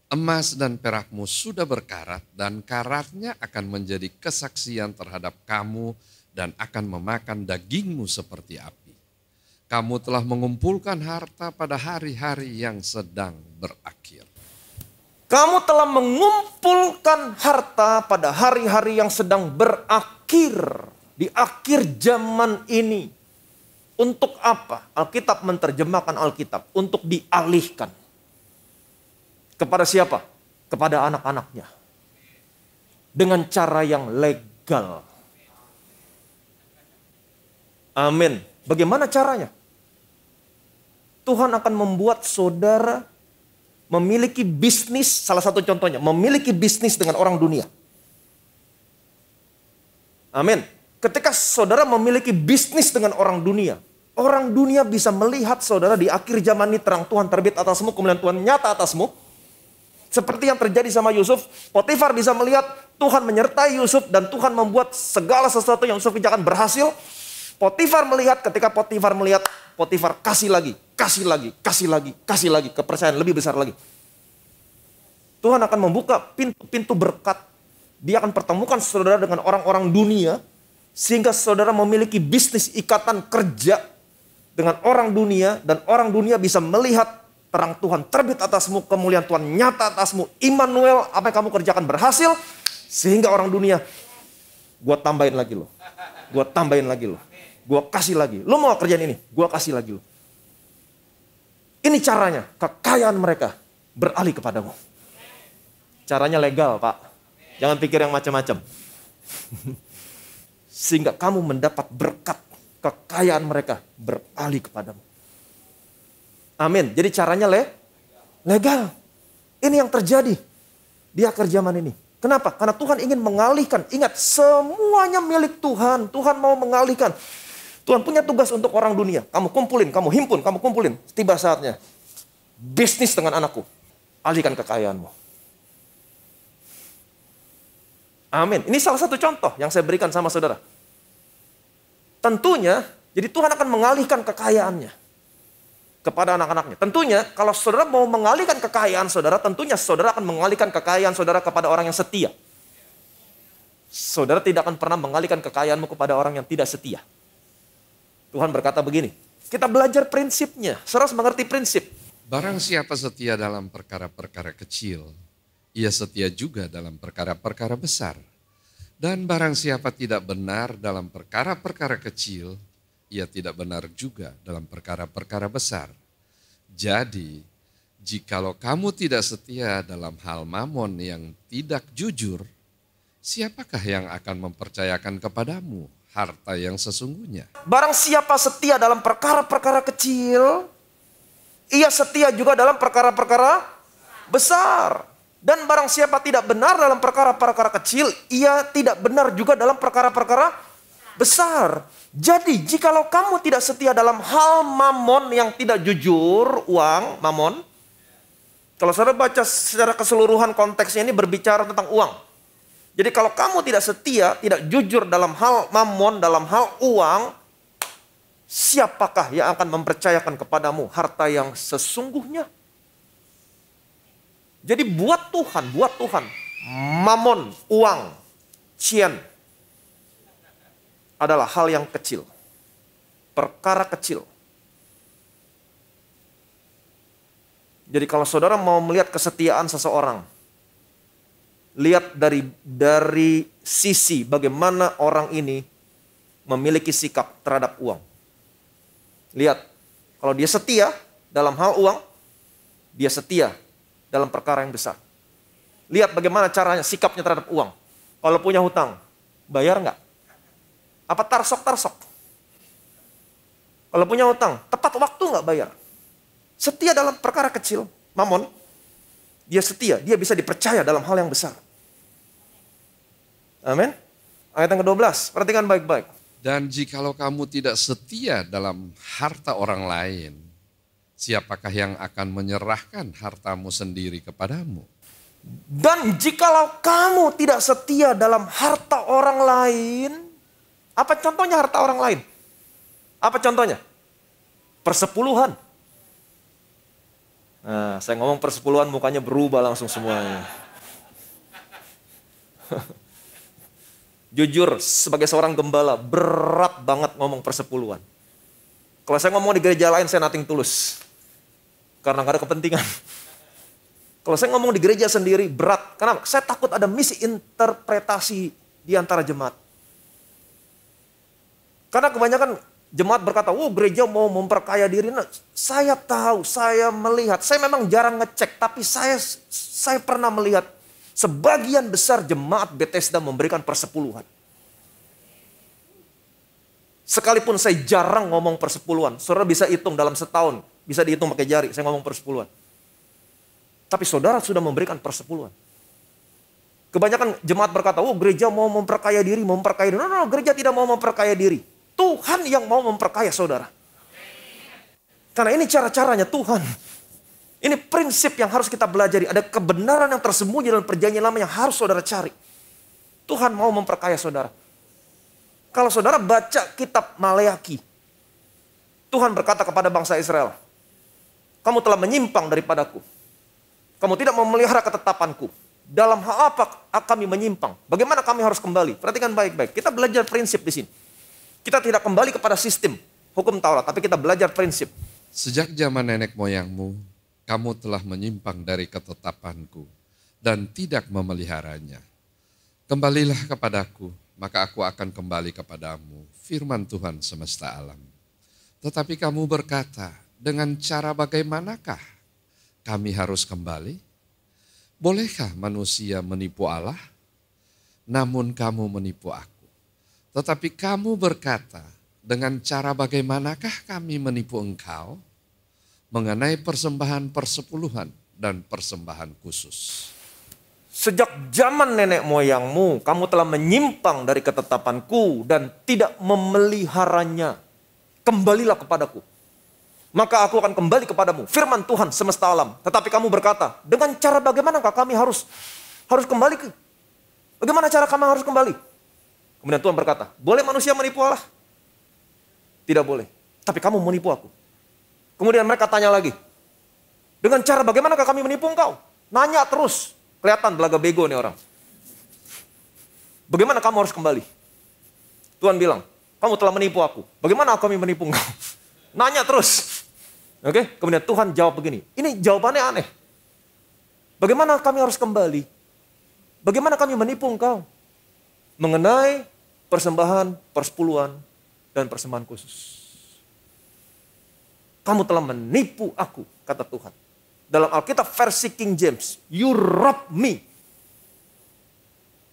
Emas dan perakmu sudah berkarat dan karatnya akan menjadi kesaksian terhadap kamu dan akan memakan dagingmu seperti api. Kamu telah mengumpulkan harta pada hari-hari yang sedang berakhir. Kamu telah mengumpulkan harta pada hari-hari yang sedang berakhir. Di akhir zaman ini. Untuk apa? Alkitab menerjemahkan Alkitab. Untuk dialihkan. Kepada siapa? Kepada anak-anaknya. Dengan cara yang legal. Amin. Bagaimana caranya? Tuhan akan membuat saudara memiliki bisnis, salah satu contohnya, memiliki bisnis dengan orang dunia. Amin. Ketika saudara memiliki bisnis dengan orang dunia bisa melihat saudara di akhir zaman ini terang Tuhan terbit atasmu, kemuliaan Tuhan nyata atasmu. Seperti yang terjadi sama Yusuf, Potifar bisa melihat Tuhan menyertai Yusuf dan Tuhan membuat segala sesuatu yang Yusuf kerjakan berhasil. Potifar melihat, ketika Potifar melihat, Potifar kasih lagi, kepercayaan lebih besar lagi. Tuhan akan membuka pintu-pintu berkat. Dia akan pertemukan saudara dengan orang-orang dunia, sehingga saudara memiliki bisnis ikatan kerja dengan orang dunia, dan orang dunia bisa melihat terang Tuhan terbit atasmu, kemuliaan Tuhan nyata atasmu, Immanuel, apa yang kamu kerjakan berhasil, sehingga orang dunia, gue tambahin lagi loh, gue kasih lagi, lo mau kerjaan ini, gue kasih lagi loh. Ini caranya, kekayaan mereka beralih kepadamu. Caranya legal, Pak. Jangan pikir yang macam-macam. Sehingga kamu mendapat berkat, kekayaan mereka beralih kepadamu. Amin. Jadi caranya legal. Ini yang terjadi di akhir zaman ini. Kenapa? Karena Tuhan ingin mengalihkan. Ingat, semuanya milik Tuhan. Tuhan mau mengalihkan. Tuhan punya tugas untuk orang dunia. Kamu kumpulin, kamu himpun, kamu kumpulin. Tiba saatnya. Bisnis dengan anakku. Alihkan kekayaanmu. Amin. Ini salah satu contoh yang saya berikan sama saudara. Tentunya, jadi Tuhan akan mengalihkan kekayaannya kepada anak-anaknya. Tentunya, kalau saudara mau mengalihkan kekayaan saudara, tentunya saudara akan mengalihkan kekayaan saudara kepada orang yang setia. Saudara tidak akan pernah mengalihkan kekayaanmu kepada orang yang tidak setia. Tuhan berkata begini, kita belajar prinsipnya, saudara harus mengerti prinsip. Barang siapa setia dalam perkara-perkara kecil, ia setia juga dalam perkara-perkara besar. Dan barang siapa tidak benar dalam perkara-perkara kecil, ia tidak benar juga dalam perkara-perkara besar. Jadi, jikalau kamu tidak setia dalam hal mamon yang tidak jujur, siapakah yang akan mempercayakan kepadamu harta yang sesungguhnya? Barang siapa setia dalam perkara-perkara kecil, ia setia juga dalam perkara-perkara besar. Dan barang siapa tidak benar dalam perkara-perkara kecil, ia tidak benar juga dalam perkara-perkara besar. Jadi, jikalau kamu tidak setia dalam hal mamon yang tidak jujur, uang, mamon. Kalau saudara baca secara keseluruhan konteksnya ini berbicara tentang uang. Jadi kalau kamu tidak setia, tidak jujur dalam hal mamon, dalam hal uang, siapakah yang akan mempercayakan kepadamu harta yang sesungguhnya? Jadi buat Tuhan, mamon, uang, cien adalah hal yang kecil. Perkara kecil. Jadi kalau saudara mau melihat kesetiaan seseorang, lihat dari sisi bagaimana orang ini memiliki sikap terhadap uang. Lihat, kalau dia setia dalam hal uang, dia setia dalam perkara yang besar. Lihat bagaimana caranya, sikapnya terhadap uang. Kalau punya hutang, bayar nggak? Apa tarsok-tarsok? Kalau punya hutang, tepat waktu nggak bayar? Setia dalam perkara kecil, mamon. Dia setia, dia bisa dipercaya dalam hal yang besar. Amin. Ayat yang ke-12, perhatikan baik-baik. Dan jikalau kamu tidak setia dalam harta orang lain, siapakah yang akan menyerahkan hartamu sendiri kepadamu? Dan jikalau kamu tidak setia dalam harta orang lain, apa contohnya harta orang lain? Apa contohnya? Persepuluhan. Nah, saya ngomong persepuluhan mukanya berubah langsung semuanya. Jujur, sebagai seorang gembala, berat banget ngomong persepuluhan. Kalau saya ngomong di gereja lain, saya nothing tulus. Karena gak ada kepentingan. Kalau saya ngomong di gereja sendiri, berat. Karena saya takut ada misinterpretasi di antara jemaat. Karena kebanyakan jemaat berkata, gereja mau memperkaya diri. Nah, saya tahu, saya melihat. Saya memang jarang ngecek, tapi saya pernah melihat sebagian besar jemaat Bethesda memberikan persepuluhan. Sekalipun saya jarang ngomong persepuluhan, saudara bisa hitung dalam setahun. Bisa dihitung pakai jari, saya ngomong persepuluhan. Tapi saudara sudah memberikan persepuluhan. Kebanyakan jemaat berkata, oh gereja mau memperkaya diri, memperkaya diri. No, gereja tidak mau memperkaya diri. Tuhan yang mau memperkaya saudara. Karena ini cara-caranya Tuhan. Ini prinsip yang harus kita belajari. Ada kebenaran yang tersembunyi dalam perjanjian lama yang harus saudara cari. Tuhan mau memperkaya saudara. Kalau saudara baca kitab Maleaki, Tuhan berkata kepada bangsa Israel, kamu telah menyimpang daripadaku. Kamu tidak memelihara ketetapanku. Dalam hal apa kami menyimpang? Bagaimana kami harus kembali? Perhatikan baik-baik. Kita belajar prinsip di sini. Kita tidak kembali kepada sistem hukum Taurat, tapi kita belajar prinsip. Sejak zaman nenek moyangmu, kamu telah menyimpang dari ketetapanku dan tidak memeliharanya. Kembalilah kepadaku, maka aku akan kembali kepadamu, firman Tuhan semesta alam. Tetapi kamu berkata, dengan cara bagaimanakah kami harus kembali? Bolehkah manusia menipu Allah? Namun kamu menipu aku. Tetapi kamu berkata, dengan cara bagaimanakah kami menipu engkau? Mengenai persembahan persepuluhan dan persembahan khusus. Sejak zaman nenek moyangmu, kamu telah menyimpang dari ketetapanku dan tidak memeliharanya. Kembalilah kepadaku. Maka aku akan kembali kepadamu. Firman Tuhan semesta alam. Tetapi kamu berkata, dengan cara bagaimanakah kami harus kembali ke? Bagaimana cara kami harus kembali? Kemudian Tuhan berkata, boleh manusia menipu Allah? Tidak boleh. Tapi kamu menipu aku. Kemudian mereka tanya lagi, dengan cara bagaimanakah kami menipu engkau? Nanya terus. Kelihatan belaga bego nih orang. Bagaimana kamu harus kembali? Tuhan bilang, kamu telah menipu aku. Bagaimana kami menipu engkau? Nanya terus. Oke, kemudian Tuhan jawab begini. Ini jawabannya aneh. Bagaimana kami harus kembali? Bagaimana kami menipu engkau? Mengenai persembahan, persepuluhan, dan persembahan khusus. Kamu telah menipu aku, kata Tuhan. Dalam Alkitab versi King James, you robbed me.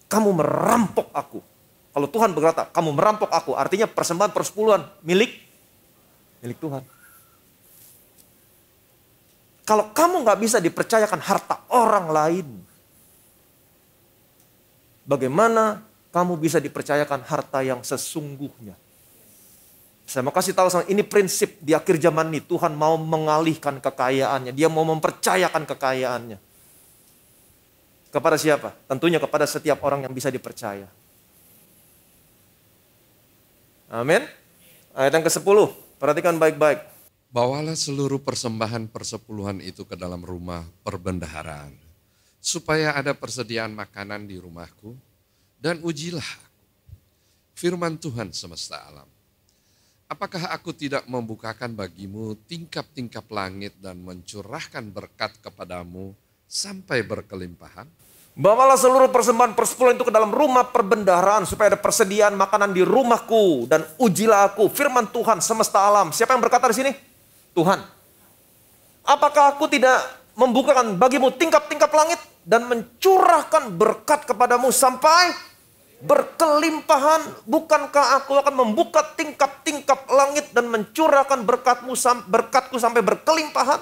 Kamu merampok aku. Kalau Tuhan berkata, kamu merampok aku, artinya persembahan persepuluhan milik Tuhan. Kalau kamu nggak bisa dipercayakan harta orang lain, bagaimana kamu bisa dipercayakan harta yang sesungguhnya? Saya mau kasih tahu sama ini prinsip di akhir zaman ini. Tuhan mau mengalihkan kekayaannya. Dia mau mempercayakan kekayaannya. Kepada siapa? Tentunya kepada setiap orang yang bisa dipercaya. Amin. Ayat yang ke-10. Perhatikan baik-baik. Bawalah seluruh persembahan persepuluhan itu ke dalam rumah perbendaharaan, supaya ada persediaan makanan di rumahku, dan ujilah aku. Firman Tuhan semesta alam. Apakah aku tidak membukakan bagimu tingkap-tingkap langit dan mencurahkan berkat kepadamu sampai berkelimpahan? Bawalah seluruh persembahan persepuluhan itu ke dalam rumah perbendaharaan supaya ada persediaan makanan di rumahku dan ujilah aku. Firman Tuhan semesta alam. Siapa yang berkata di sini? Tuhan. Apakah aku tidak membukakan bagimu tingkap-tingkap langit dan mencurahkan berkat kepadamu sampai berkelimpahan? Bukankah aku akan membuka tingkap-tingkap langit dan mencurahkan berkatku sampai berkelimpahan?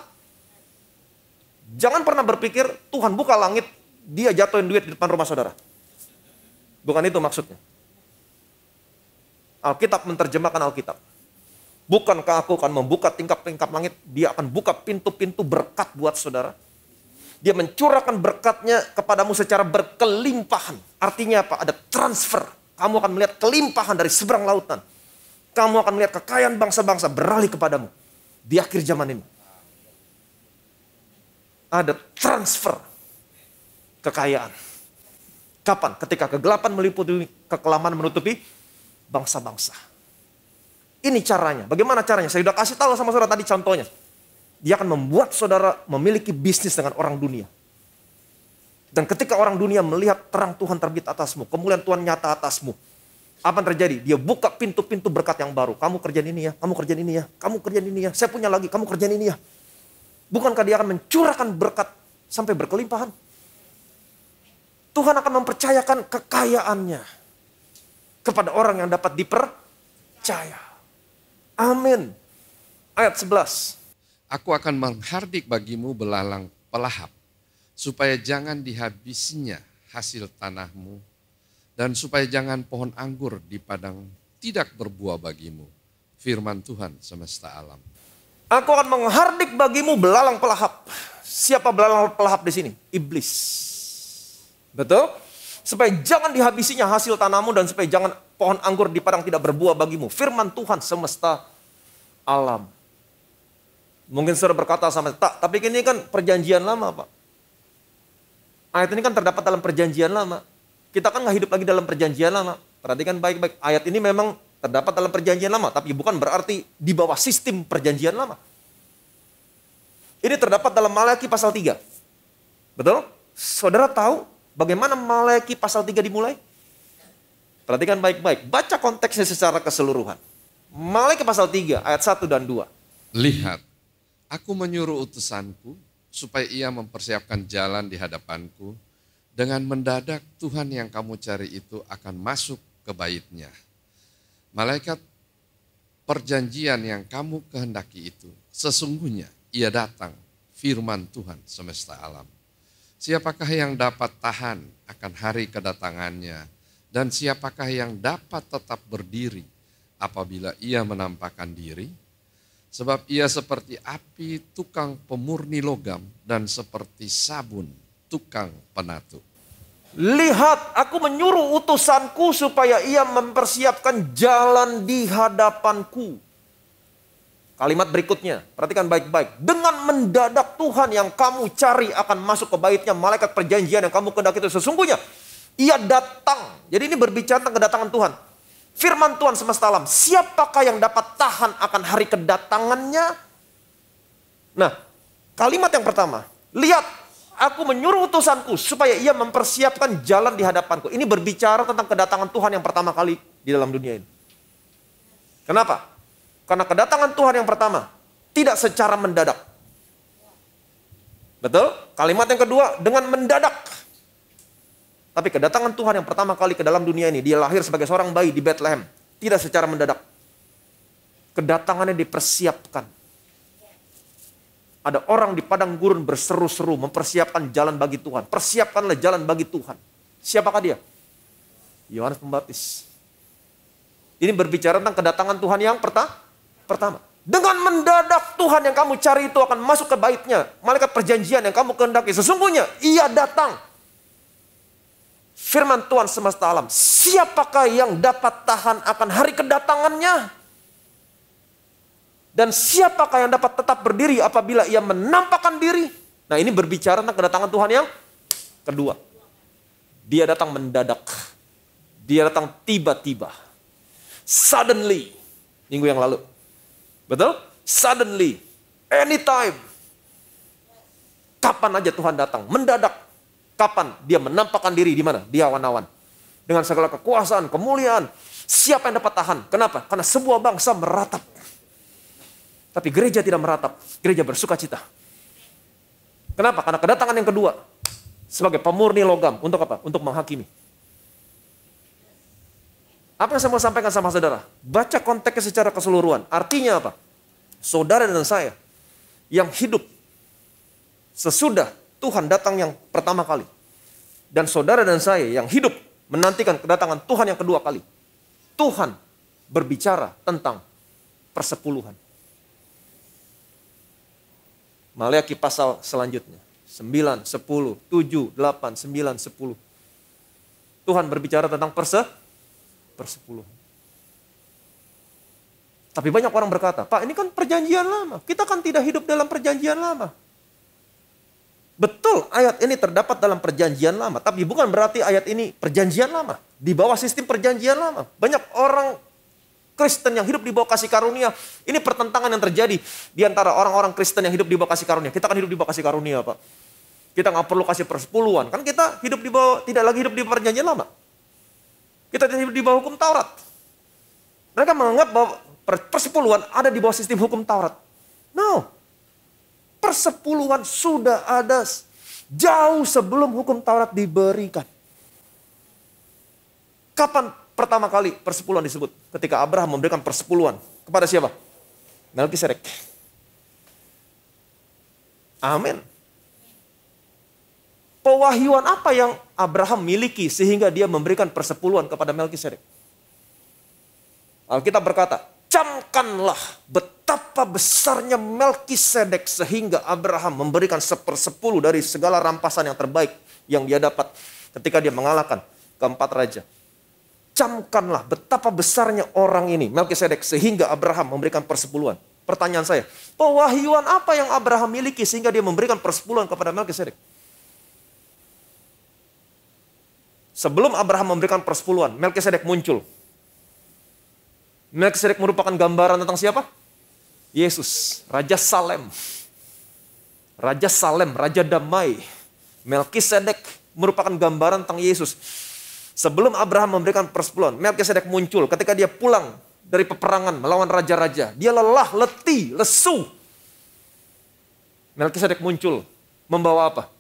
Jangan pernah berpikir Tuhan buka langit, dia jatuhin duit di depan rumah saudara. Bukan itu maksudnya. Alkitab menerjemahkan Alkitab. Bukankah aku akan membuka tingkap-tingkap langit, dia akan buka pintu-pintu berkat buat saudara. Dia mencurahkan berkatnya kepadamu secara berkelimpahan. Artinya apa? Ada transfer. Kamu akan melihat kelimpahan dari seberang lautan. Kamu akan melihat kekayaan bangsa-bangsa beralih kepadamu. Di akhir zaman ini. Ada transfer kekayaan. Kapan? Ketika kegelapan meliputi, kekelaman menutupi bangsa-bangsa. Ini caranya. Bagaimana caranya? Saya sudah kasih tahu sama saudara tadi contohnya. Dia akan membuat saudara memiliki bisnis dengan orang dunia. Dan ketika orang dunia melihat terang Tuhan terbit atasmu, kemuliaan Tuhan nyata atasmu, apa yang terjadi? Dia buka pintu-pintu berkat yang baru. Kamu kerjaan ini ya, kamu kerjaan ini ya, kamu kerjaan ini ya, saya punya lagi, kamu kerjaan ini ya. Bukankah dia akan mencurahkan berkat sampai berkelimpahan? Tuhan akan mempercayakan kekayaannya kepada orang yang dapat dipercaya. Amin. Ayat 11. Aku akan menghardik bagimu belalang pelahap, supaya jangan dihabisinya hasil tanahmu, dan supaya jangan pohon anggur di padang tidak berbuah bagimu. Firman Tuhan semesta alam. Aku akan menghardik bagimu belalang pelahap. Siapa belalang pelahap di sini? Iblis. Betul? Supaya jangan dihabisinya hasil tanahmu dan supaya jangan pohon anggur di padang tidak berbuah bagimu. Firman Tuhan semesta alam. Mungkin saudara berkata sama, tapi ini kan perjanjian lama, Pak. Ayat ini kan terdapat dalam perjanjian lama. Kita kan nggak hidup lagi dalam perjanjian lama. Perhatikan baik-baik. Ayat ini memang terdapat dalam perjanjian lama, tapi bukan berarti di bawah sistem perjanjian lama. Ini terdapat dalam Maleakhi pasal 3. Betul? Saudara tahu bagaimana Maleakhi pasal 3 dimulai? Perhatikan baik-baik. Baca konteksnya secara keseluruhan. Maleakhi pasal 3 ayat 1 dan 2. Lihat, aku menyuruh utusanku supaya ia mempersiapkan jalan di hadapanku. Dengan mendadak Tuhan yang kamu cari itu akan masuk ke baitnya. Malaikat perjanjian yang kamu kehendaki itu, sesungguhnya ia datang, firman Tuhan semesta alam. Siapakah yang dapat tahan akan hari kedatangannya, dan siapakah yang dapat tetap berdiri apabila ia menampakkan diri? Sebab ia seperti api tukang pemurni logam dan seperti sabun tukang penatu. Lihat, aku menyuruh utusanku supaya ia mempersiapkan jalan di hadapanku. Kalimat berikutnya, perhatikan baik-baik. Dengan mendadak Tuhan yang kamu cari akan masuk ke baitnya, malaikat perjanjian yang kamu kehendaki itu sesungguhnya ia datang. Jadi ini berbicara tentang kedatangan Tuhan. Firman Tuhan semesta alam, siapakah yang dapat tahan akan hari kedatangannya? Nah, kalimat yang pertama, lihat, aku menyuruh utusanku supaya ia mempersiapkan jalan di hadapanku. Ini berbicara tentang kedatangan Tuhan yang pertama kali di dalam dunia ini. Kenapa? Karena kedatangan Tuhan yang pertama tidak secara mendadak. Betul? Kalimat yang kedua, dengan mendadak. Tapi kedatangan Tuhan yang pertama kali ke dalam dunia ini, dia lahir sebagai seorang bayi di Bethlehem. Tidak secara mendadak. Kedatangannya dipersiapkan. Ada orang di padang gurun berseru-seru mempersiapkan jalan bagi Tuhan. Persiapkanlah jalan bagi Tuhan. Siapakah dia? Yohanes Pembaptis. Ini berbicara tentang kedatangan Tuhan yang pertama. Dengan mendadak Tuhan yang kamu cari itu akan masuk ke baitnya. Malaikat perjanjian yang kamu kehendaki. Sesungguhnya ia datang. Firman Tuhan semesta alam. Siapakah yang dapat tahan akan hari kedatangannya? Dan siapakah yang dapat tetap berdiri apabila ia menampakkan diri? Nah, ini berbicara tentang kedatangan Tuhan yang kedua. Dia datang mendadak. Dia datang tiba-tiba. Suddenly. Minggu yang lalu. Betul? Suddenly. Anytime. Kapan aja Tuhan datang? Mendadak. Kapan dia menampakkan diri di mana? Di awan-awan. Dengan segala kekuasaan, kemuliaan. Siapa yang dapat tahan? Kenapa? Karena sebuah bangsa meratap. Tapi gereja tidak meratap. Gereja bersuka cita. Kenapa? Karena kedatangan yang kedua. Sebagai pemurni logam. Untuk apa? Untuk menghakimi. Apa yang saya mau sampaikan sama saudara? Baca konteksnya secara keseluruhan. Artinya apa? Saudara dan saya yang hidup sesudah Tuhan datang yang pertama kali. Dan saudara dan saya yang hidup menantikan kedatangan Tuhan yang kedua kali. Tuhan berbicara tentang persepuluhan. Maleakhi pasal selanjutnya. 9, 10, 7, 8, 9, 10. Tuhan berbicara tentang persepuluhan. Tapi banyak orang berkata, Pak ini kan perjanjian lama. Kita kan tidak hidup dalam perjanjian lama. Betul, ayat ini terdapat dalam perjanjian lama. Tapi bukan berarti ayat ini perjanjian lama. Di bawah sistem perjanjian lama. Banyak orang Kristen yang hidup di bawah kasih karunia. Ini pertentangan yang terjadi di antara orang-orang Kristen yang hidup di bawah kasih karunia. Kita kan hidup di bawah kasih karunia, Pak. Kita nggak perlu kasih persepuluhan. Kan kita hidup di bawah, tidak lagi hidup di perjanjian lama. Kita tidak hidup di bawah hukum Taurat. Mereka menganggap bahwa persepuluhan ada di bawah sistem hukum Taurat. No. Persepuluhan sudah ada jauh sebelum hukum Taurat diberikan. Kapan pertama kali persepuluhan disebut? Ketika Abraham memberikan persepuluhan. Kepada siapa? Melkisedek. Amin. Pewahyuan apa yang Abraham miliki sehingga dia memberikan persepuluhan kepada Melkisedek? Alkitab berkata, camkanlah betapa besarnya Melkisedek sehingga Abraham memberikan 1/10 dari segala rampasan yang terbaik yang dia dapat ketika dia mengalahkan keempat raja. Camkanlah betapa besarnya orang ini, Melkisedek, sehingga Abraham memberikan persepuluhan. Pertanyaan saya, pewahyuan apa yang Abraham miliki sehingga dia memberikan persepuluhan kepada Melkisedek? Sebelum Abraham memberikan persepuluhan, Melkisedek muncul. Melkisedek merupakan gambaran tentang siapa? Yesus, Raja Salem. Raja Salem, Raja Damai. Melkisedek merupakan gambaran tentang Yesus. Sebelum Abraham memberikan persepuluhan, Melkisedek muncul ketika dia pulang dari peperangan melawan raja-raja. Dia lelah, letih, lesu. Melkisedek muncul membawa apa?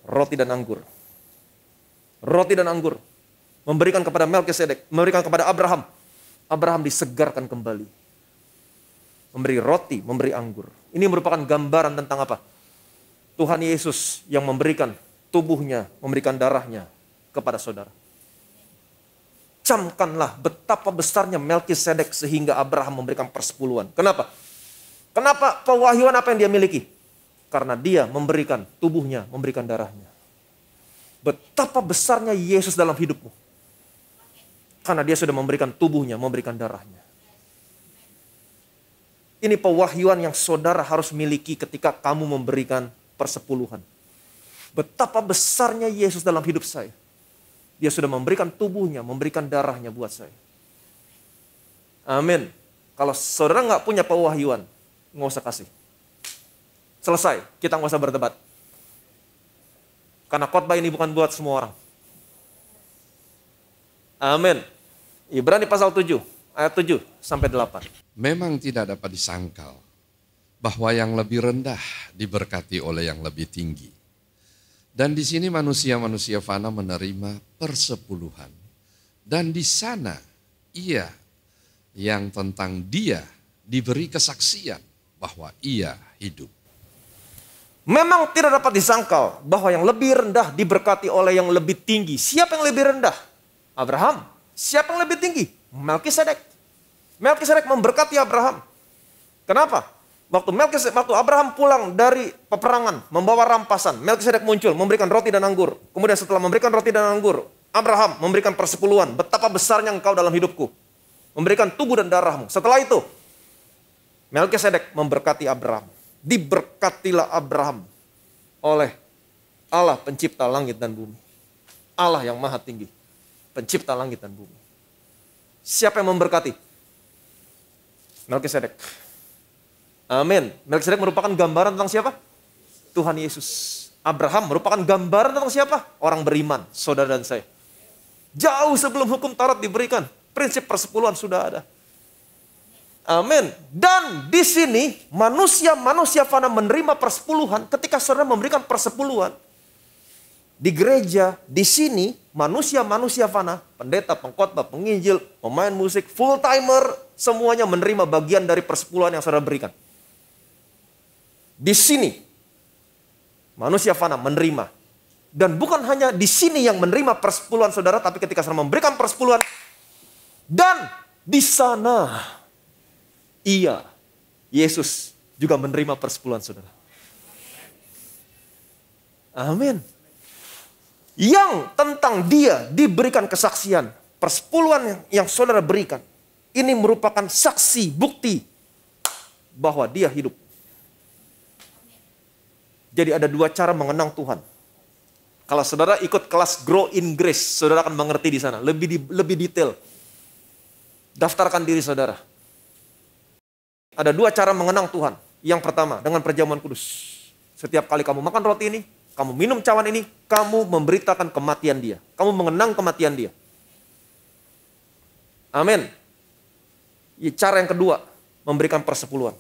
Roti dan anggur. Roti dan anggur. Memberikan kepada Melkisedek, memberikan kepada Abraham. Abraham disegarkan kembali. Memberi roti, memberi anggur. Ini merupakan gambaran tentang apa? Tuhan Yesus yang memberikan tubuhnya, memberikan darahnya kepada saudara. Camkanlah betapa besarnya Melkisedek sehingga Abraham memberikan persepuluhan. Kenapa? Kenapa pewahyuan apa yang dia miliki? Karena dia memberikan tubuhnya, memberikan darahnya. Betapa besarnya Yesus dalam hidupmu. Karena dia sudah memberikan tubuhnya, memberikan darahnya. Ini pewahyuan yang saudara harus miliki ketika kamu memberikan persepuluhan. Betapa besarnya Yesus dalam hidup saya. Dia sudah memberikan tubuhnya, memberikan darahnya buat saya. Amin. Kalau saudara nggak punya pewahyuan, nggak usah kasih. Selesai, kita nggak usah berdebat. Karena khotbah ini bukan buat semua orang. Amin. Ibrani pasal 7, ayat 7 sampai 8. Memang tidak dapat disangkal bahwa yang lebih rendah diberkati oleh yang lebih tinggi. Dan di sini manusia-manusia fana menerima persepuluhan. Dan di sana ia yang tentang dia diberi kesaksian bahwa ia hidup. Memang tidak dapat disangkal bahwa yang lebih rendah diberkati oleh yang lebih tinggi. Siapa yang lebih rendah? Abraham. Siapa yang lebih tinggi? Melkisedek. Melkisedek memberkati Abraham. Kenapa? Waktu Abraham pulang dari peperangan, membawa rampasan, Melkisedek muncul, memberikan roti dan anggur. Kemudian setelah memberikan roti dan anggur, Abraham memberikan persepuluhan. Betapa besarnya engkau dalam hidupku. Memberikan tubuh dan darahmu. Setelah itu, Melkisedek memberkati Abraham. Diberkatilah Abraham oleh Allah pencipta langit dan bumi. Allah yang maha tinggi, pencipta langit dan bumi. Siapa yang memberkati? Melkisedek. Amin. Melkisedek merupakan gambaran tentang siapa? Tuhan Yesus. Abraham merupakan gambaran tentang siapa? Orang beriman, saudara dan saya. Jauh sebelum hukum Taurat diberikan, prinsip persepuluhan sudah ada. Amin. Dan di sini manusia-manusia fana menerima persepuluhan ketika saudara memberikan persepuluhan. Di gereja, di sini manusia-manusia fana, pendeta, pengkhotbah, penginjil, pemain musik, full timer, semuanya menerima bagian dari persepuluhan yang saudara berikan. Di sini manusia fana menerima. Dan bukan hanya di sini yang menerima persepuluhan saudara, tapi ketika saudara memberikan persepuluhan dan di sana ia, Yesus juga menerima persepuluhan saudara. Amin. Yang tentang dia diberikan kesaksian. Persepuluhan yang saudara berikan. Ini merupakan saksi, bukti bahwa dia hidup. Jadi ada dua cara mengenang Tuhan. Kalau saudara ikut kelas Grow in Grace, saudara akan mengerti di sana. Lebih detail. Daftarkan diri saudara. Ada dua cara mengenang Tuhan. Yang pertama, dengan perjamuan kudus. Setiap kali kamu makan roti ini, kamu minum cawan ini, kamu memberitakan kematian dia. Kamu mengenang kematian dia. Amin. Cara yang kedua, memberikan persepuluhan.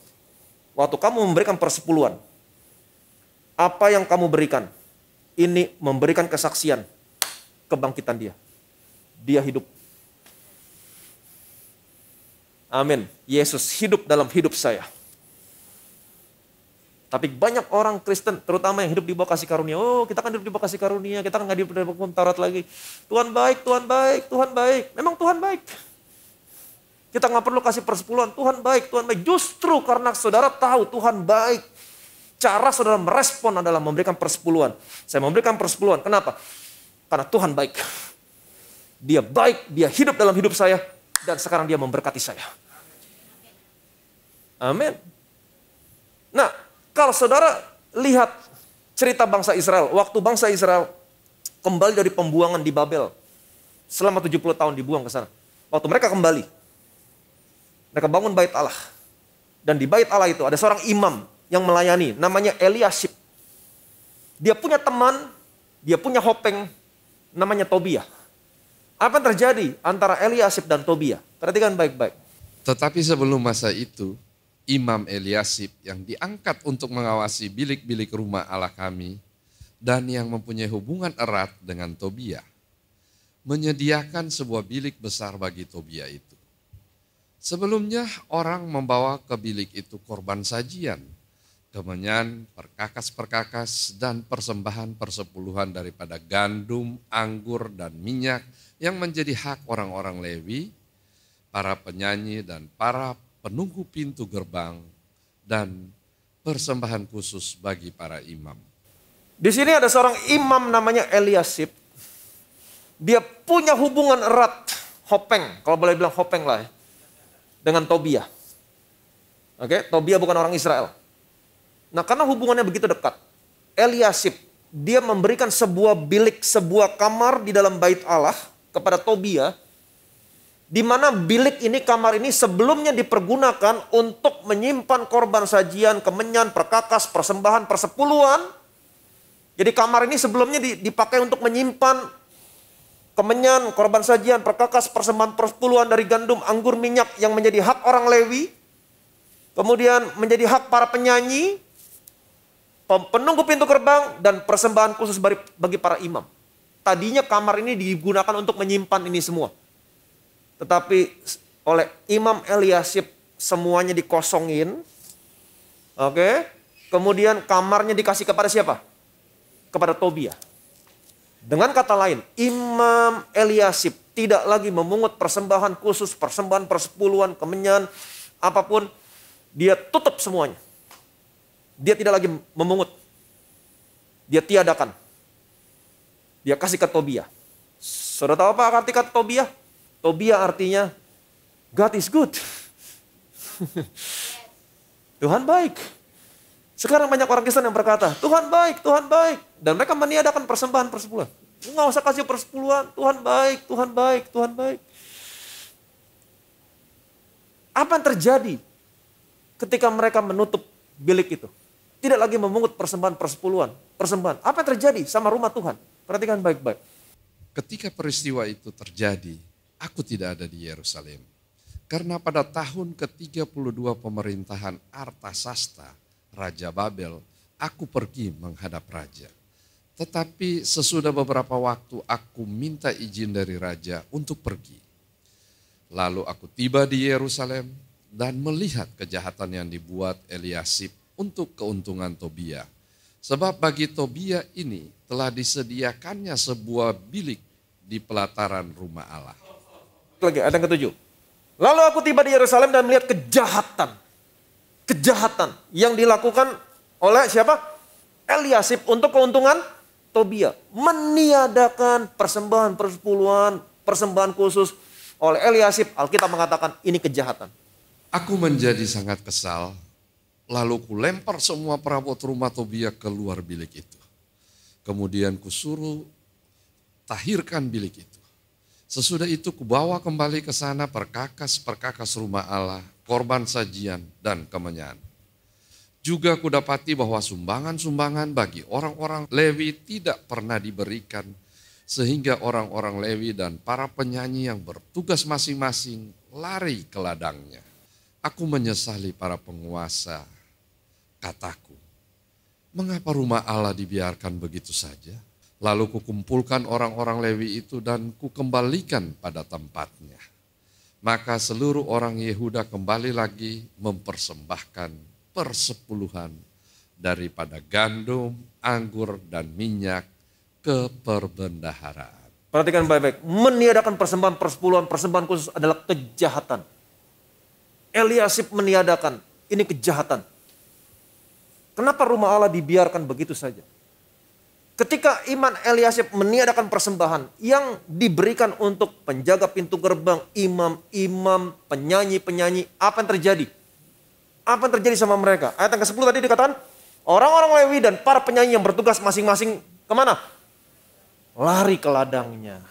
Waktu kamu memberikan persepuluhan, apa yang kamu berikan, ini memberikan kesaksian kebangkitan dia. Dia hidup. Amin. Yesus hidup dalam hidup saya. Tapi banyak orang Kristen, terutama yang hidup di bawah kasih karunia. Oh, kita kan hidup di bawah kasih karunia, kita kan nggak hidup di bawah hukum Taurat lagi. Tuhan baik, Tuhan baik, Tuhan baik. Memang Tuhan baik. Kita nggak perlu kasih persepuluhan, Tuhan baik, Tuhan baik. Justru karena saudara tahu Tuhan baik, cara saudara merespon adalah memberikan persepuluhan. Saya memberikan persepuluhan, kenapa? Karena Tuhan baik. Dia baik, dia hidup dalam hidup saya, dan sekarang dia memberkati saya. Amin. Nah, kalau saudara lihat cerita bangsa Israel, waktu bangsa Israel kembali dari pembuangan di Babel, selama 70 tahun dibuang ke sana. Waktu mereka kembali, mereka bangun bait Allah. Dan di bait Allah itu ada seorang imam yang melayani, namanya Eliasib. Dia punya teman, dia punya hopeng, namanya Tobia. Apa yang terjadi antara Eliasib dan Tobia? Perhatikan baik-baik. Tetapi sebelum masa itu, Imam Eliasib yang diangkat untuk mengawasi bilik-bilik rumah Allah kami dan yang mempunyai hubungan erat dengan Tobia, menyediakan sebuah bilik besar bagi Tobia itu. Sebelumnya orang membawa ke bilik itu korban sajian, kemenyan, perkakas-perkakas, dan persembahan persepuluhan daripada gandum, anggur, dan minyak yang menjadi hak orang-orang Lewi, para penyanyi, dan para penunggu pintu gerbang, dan persembahan khusus bagi para imam. Di sini ada seorang imam namanya Eliasib. Dia punya hubungan erat, hopeng, kalau boleh bilang hopeng lah ya, dengan Tobia. Oke, Tobia bukan orang Israel. Nah, karena hubungannya begitu dekat, Eliasib, dia memberikan sebuah bilik, sebuah kamar di dalam bait Allah kepada Tobia, di mana bilik ini, kamar ini sebelumnya dipergunakan untuk menyimpan korban sajian, kemenyan, perkakas, persembahan, persepuluhan. Jadi kamar ini sebelumnya dipakai untuk menyimpan kemenyan, korban sajian, perkakas, persembahan, persepuluhan dari gandum, anggur, minyak yang menjadi hak orang Lewi. Kemudian menjadi hak para penyanyi, penunggu pintu gerbang, dan persembahan khusus bagi para imam. Tadinya kamar ini digunakan untuk menyimpan ini semua. Tetapi oleh Imam Eliasib semuanya dikosongin. Oke. Kemudian kamarnya dikasih kepada siapa? Kepada Tobia. Dengan kata lain, Imam Eliasib tidak lagi memungut persembahan khusus, persembahan persepuluhan, kemenyan, apapun. Dia tutup semuanya. Dia tidak lagi memungut. Dia tiadakan. Dia kasih ke Tobia. Saudara tahu apa arti kata Tobia? Tobia artinya God is good. Tuhan baik. Sekarang banyak orang Kristen yang berkata, Tuhan baik, Tuhan baik. Dan mereka meniadakan persembahan persepuluhan. Nggak usah kasih persepuluhan, Tuhan baik, Tuhan baik, Tuhan baik. Apa yang terjadi ketika mereka menutup bilik itu? Tidak lagi memungut persembahan persepuluhan, persembahan. Apa yang terjadi sama rumah Tuhan? Perhatikan baik-baik. Ketika peristiwa itu terjadi, aku tidak ada di Yerusalem. Karena pada tahun ke-32 pemerintahan Artasasta, Raja Babel, aku pergi menghadap raja. Tetapi sesudah beberapa waktu aku minta izin dari raja untuk pergi. Lalu aku tiba di Yerusalem dan melihat kejahatan yang dibuat Eliasib untuk keuntungan Tobia. Sebab bagi Tobia ini telah disediakannya sebuah bilik di pelataran rumah Allah. Lagi, ada yang ketujuh. Lalu aku tiba di Yerusalem dan melihat kejahatan. Kejahatan yang dilakukan oleh siapa? Eliasib untuk keuntungan Tobia. Meniadakan persembahan persepuluhan, persembahan khusus oleh Eliasib. Alkitab mengatakan ini kejahatan. Aku menjadi sangat kesal. Lalu kulempar semua perabot rumah Tobia keluar bilik itu. Kemudian kusuruh tahirkan bilik itu. Sesudah itu kubawa kembali ke sana perkakas-perkakas rumah Allah, korban sajian dan kemenyan. Juga kudapati bahwa sumbangan-sumbangan bagi orang-orang Lewi tidak pernah diberikan, sehingga orang-orang Lewi dan para penyanyi yang bertugas masing-masing lari ke ladangnya. Aku menyesali para penguasa, kataku, mengapa rumah Allah dibiarkan begitu saja? Lalu kukumpulkan orang-orang Lewi itu dan kukembalikan pada tempatnya. Maka seluruh orang Yehuda kembali lagi mempersembahkan persepuluhan daripada gandum, anggur, dan minyak ke perbendaharaan. Perhatikan baik-baik. Meniadakan persembahan persepuluhan, persembahan khusus adalah kejahatan. Eliasib meniadakan, ini kejahatan. Kenapa rumah Allah dibiarkan begitu saja? Ketika iman Eliasib meniadakan persembahan yang diberikan untuk penjaga pintu gerbang, imam-imam, penyanyi-penyanyi, apa yang terjadi? Apa yang terjadi sama mereka? Ayat yang ke-10 tadi dikatakan, orang-orang Lewi dan para penyanyi yang bertugas masing-masing kemana? Lari ke ladangnya.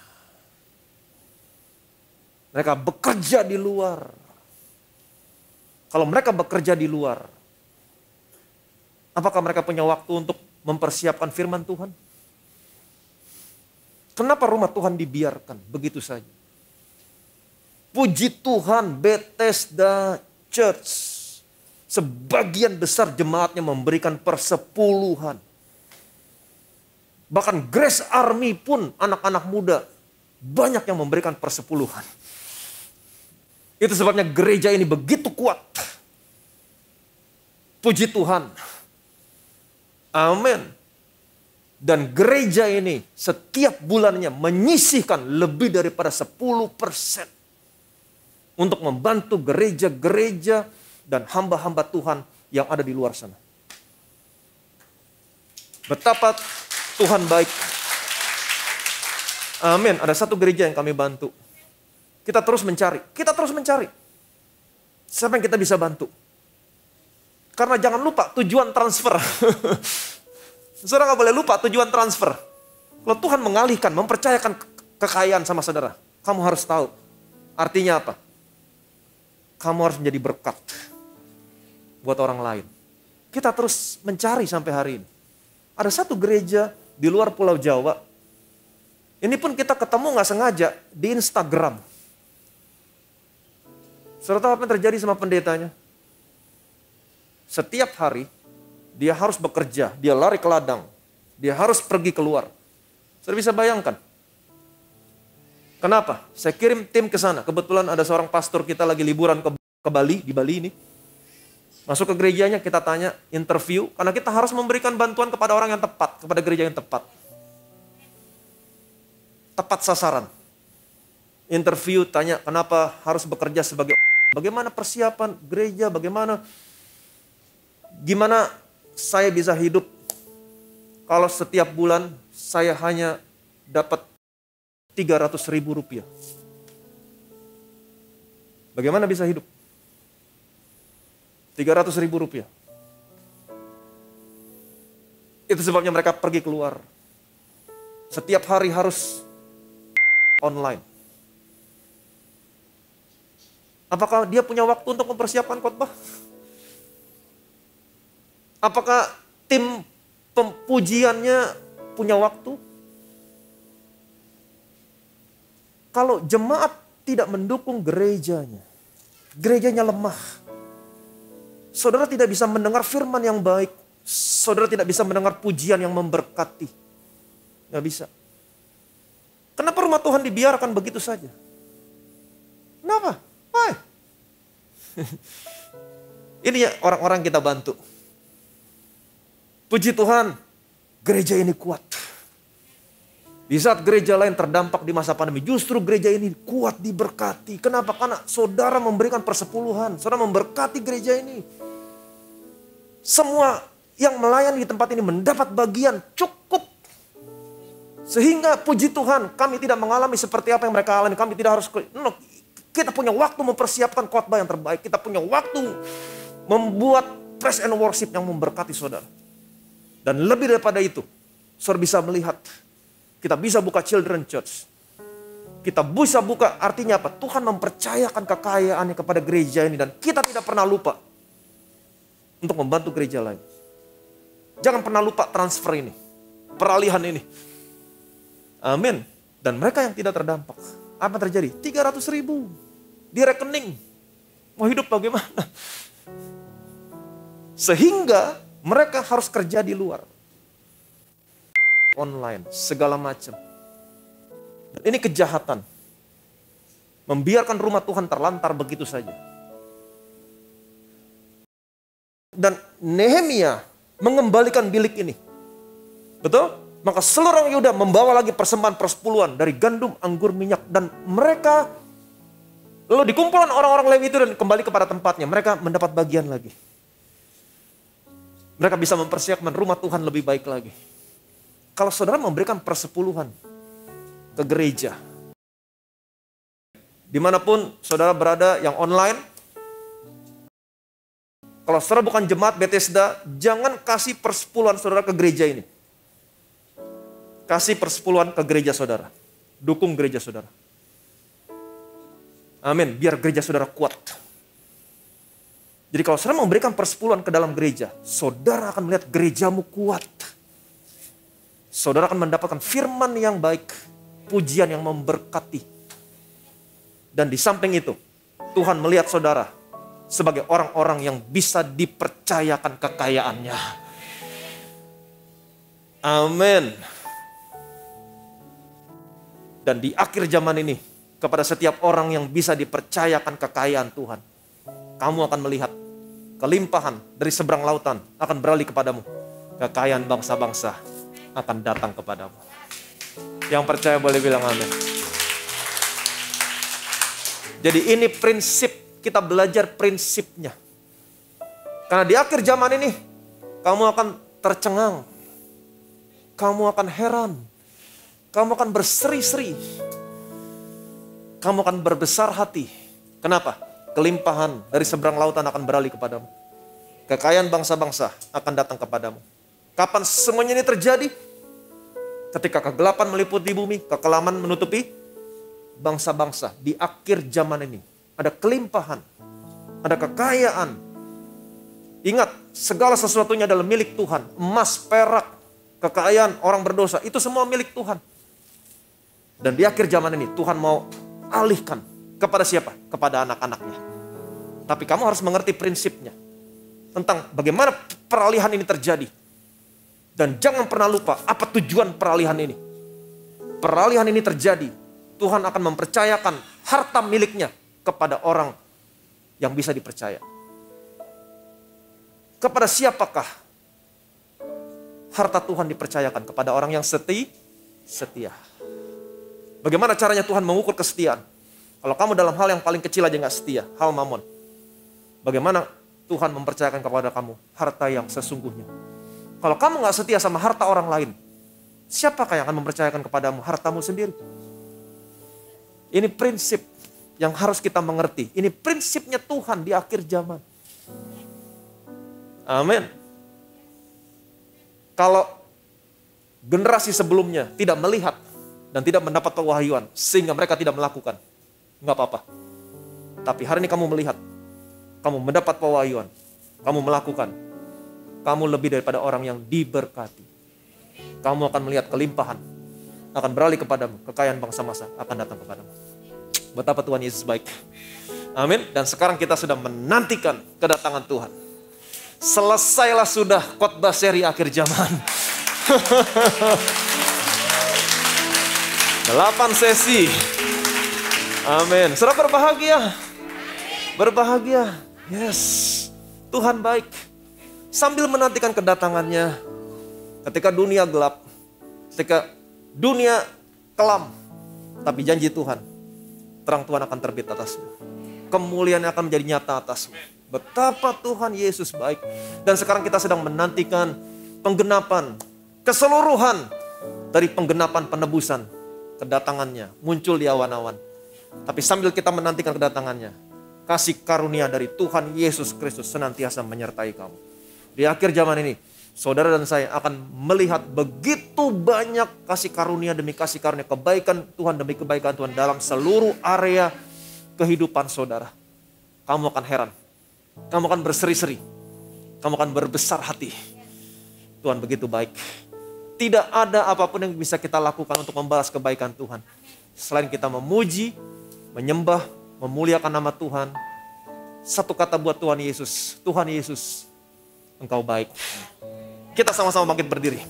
Mereka bekerja di luar. Kalau mereka bekerja di luar, apakah mereka punya waktu untuk mempersiapkan firman Tuhan? Kenapa rumah Tuhan dibiarkan begitu saja? Puji Tuhan, Bethesda Church, sebagian besar jemaatnya memberikan persepuluhan. Bahkan Grace Army pun anak-anak muda banyak yang memberikan persepuluhan. Itu sebabnya gereja ini begitu kuat. Puji Tuhan. Amin. Dan gereja ini setiap bulannya menyisihkan lebih daripada 10% untuk membantu gereja-gereja dan hamba-hamba Tuhan yang ada di luar sana. Betapa Tuhan baik. Amin. Ada satu gereja yang kami bantu. Kita terus mencari. Siapa yang kita bisa bantu? Karena jangan lupa tujuan transfer. Saudara gak boleh lupa tujuan transfer. Kalau Tuhan mengalihkan, mempercayakan kekayaan sama saudara, kamu harus tahu. Artinya apa? Kamu harus menjadi berkat buat orang lain. Kita terus mencari sampai hari ini. Ada satu gereja di luar Pulau Jawa. Ini pun kita ketemu gak sengaja di Instagram. Saudara tahu apa yang terjadi sama pendetanya? Setiap hari dia harus bekerja, dia lari ke ladang, dia harus pergi keluar. Saudara bisa bayangkan. Kenapa? Saya kirim tim ke sana. Kebetulan ada seorang pastor kita lagi liburan ke Bali, di Bali ini. Masuk ke gerejanya, kita tanya, interview, karena kita harus memberikan bantuan kepada orang yang tepat, kepada gereja yang tepat. Tepat sasaran. Interview, tanya kenapa harus bekerja sebagai, bagaimana persiapan gereja, gimana saya bisa hidup kalau setiap bulan saya hanya dapat 300.000 rupiah. Bagaimana bisa hidup? 300.000 rupiah. Itu sebabnya mereka pergi keluar. Setiap hari harus online. Apakah dia punya waktu untuk mempersiapkan khotbah? Apakah tim pempujiannya punya waktu? Kalau jemaat tidak mendukung gerejanya lemah. Saudara tidak bisa mendengar firman yang baik. Saudara tidak bisa mendengar pujian yang memberkati. Gak bisa. Kenapa rumah Tuhan dibiarkan begitu saja? Kenapa? Why? Ini ya orang-orang kita bantu. Puji Tuhan, gereja ini kuat. Di saat gereja lain terdampak di masa pandemi, justru gereja ini kuat diberkati. Kenapa? Karena saudara memberikan persepuluhan, saudara memberkati gereja ini. Semua yang melayani di tempat ini mendapat bagian cukup. Sehingga puji Tuhan, kami tidak mengalami seperti apa yang mereka alami. Kami tidak harus, kita punya waktu mempersiapkan khotbah yang terbaik. Kita punya waktu membuat praise and worship yang memberkati saudara. Dan lebih daripada itu, saudara bisa melihat, kita bisa buka children church. Kita bisa buka, artinya apa? Tuhan mempercayakan kekayaannya kepada gereja ini. Dan kita tidak pernah lupa untuk membantu gereja lain. Jangan pernah lupa transfer ini, peralihan ini. Amin. Dan mereka yang tidak terdampak, apa terjadi? 300.000 di rekening. Mau hidup bagaimana? Sehingga mereka harus kerja di luar. Online, segala macam. Ini kejahatan. Membiarkan rumah Tuhan terlantar begitu saja. Dan Nehemia mengembalikan bilik ini. Betul? Maka seluruh orang Yehuda membawa lagi persembahan persepuluhan dari gandum, anggur, minyak. Dan mereka, lalu dikumpulkan orang-orang Lewi itu dan kembali kepada tempatnya. Mereka mendapat bagian lagi. Mereka bisa mempersiapkan rumah Tuhan lebih baik lagi. Kalau saudara memberikan persepuluhan ke gereja, dimanapun saudara berada yang online, kalau saudara bukan jemaat Bethesda, jangan kasih persepuluhan saudara ke gereja ini. Kasih persepuluhan ke gereja saudara. Dukung gereja saudara. Amin, biar gereja saudara kuat. Jadi kalau saudara memberikan persepuluhan ke dalam gereja, saudara akan melihat gerejamu kuat. Saudara akan mendapatkan firman yang baik, pujian yang memberkati. Dan di samping itu, Tuhan melihat saudara sebagai orang-orang yang bisa dipercayakan kekayaannya. Amin. Dan di akhir zaman ini, kepada setiap orang yang bisa dipercayakan kekayaan Tuhan, kamu akan melihat kelimpahan dari seberang lautan akan beralih kepadamu. Kekayaan bangsa-bangsa akan datang kepadamu. Yang percaya boleh bilang amin. Jadi ini prinsip, kita belajar prinsipnya. Karena di akhir zaman ini, kamu akan tercengang. Kamu akan heran. Kamu akan berseri-seri. Kamu akan berbesar hati. Kenapa? Kelimpahan dari seberang lautan akan beralih kepadamu. Kekayaan bangsa-bangsa akan datang kepadamu. Kapan semuanya ini terjadi? Ketika kegelapan meliputi bumi, kekelaman menutupi bangsa-bangsa. Di akhir zaman ini ada kelimpahan, ada kekayaan. Ingat, segala sesuatunya adalah milik Tuhan. Emas, perak, kekayaan orang berdosa, itu semua milik Tuhan. Dan di akhir zaman ini Tuhan mau alihkan kepada siapa? Kepada anak-anaknya. Tapi kamu harus mengerti prinsipnya tentang bagaimana peralihan ini terjadi. Dan jangan pernah lupa apa tujuan peralihan ini. Peralihan ini terjadi, Tuhan akan mempercayakan harta miliknya kepada orang yang bisa dipercaya. Kepada siapakah harta Tuhan dipercayakan? Kepada orang yang setia. Bagaimana caranya Tuhan mengukur kesetiaan? Kalau kamu dalam hal yang paling kecil aja gak setia, hal mamon. Bagaimana Tuhan mempercayakan kepada kamu harta yang sesungguhnya? Kalau kamu gak setia sama harta orang lain, siapakah yang akan mempercayakan kepadamu hartamu sendiri? Ini prinsip yang harus kita mengerti. Ini prinsipnya Tuhan di akhir zaman. Amin. Kalau generasi sebelumnya tidak melihat dan tidak mendapat pewahyuan, sehingga mereka tidak melakukan, nggak apa-apa. Tapi hari ini kamu melihat, kamu mendapat pewahyuan, kamu melakukan, kamu lebih daripada orang yang diberkati. Kamu akan melihat kelimpahan, akan beralih kepadamu, kekayaan bangsa-bangsa akan datang kepadamu. Betapa Tuhan Yesus baik. Amin. Dan sekarang kita sudah menantikan kedatangan Tuhan. Selesailah sudah khotbah seri akhir zaman. 8 sesi. Amin. Saudara berbahagia. Berbahagia. Yes. Tuhan baik. Sambil menantikan kedatangannya. Ketika dunia gelap. Ketika dunia kelam. Tapi janji Tuhan. Terang Tuhan akan terbit atasmu. Kemuliaan akan menjadi nyata atasmu. Betapa Tuhan Yesus baik. Dan sekarang kita sedang menantikan penggenapan. Keseluruhan dari penggenapan penebusan. Kedatangannya muncul di awan-awan. Tapi sambil kita menantikan kedatangannya, kasih karunia dari Tuhan Yesus Kristus senantiasa menyertai kamu. Di akhir zaman ini, saudara dan saya akan melihat begitu banyak kasih karunia demi kasih karunia, kebaikan Tuhan demi kebaikan Tuhan dalam seluruh area kehidupan saudara. Kamu akan heran, kamu akan berseri-seri, kamu akan berbesar hati. Tuhan begitu baik. Tidak ada apapun yang bisa kita lakukan untuk membalas kebaikan Tuhan. Selain kita memuji, menyembah, memuliakan nama Tuhan. Satu kata buat Tuhan Yesus. Tuhan Yesus, Engkau baik. Kita sama-sama bangkit berdiri.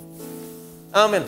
Amin.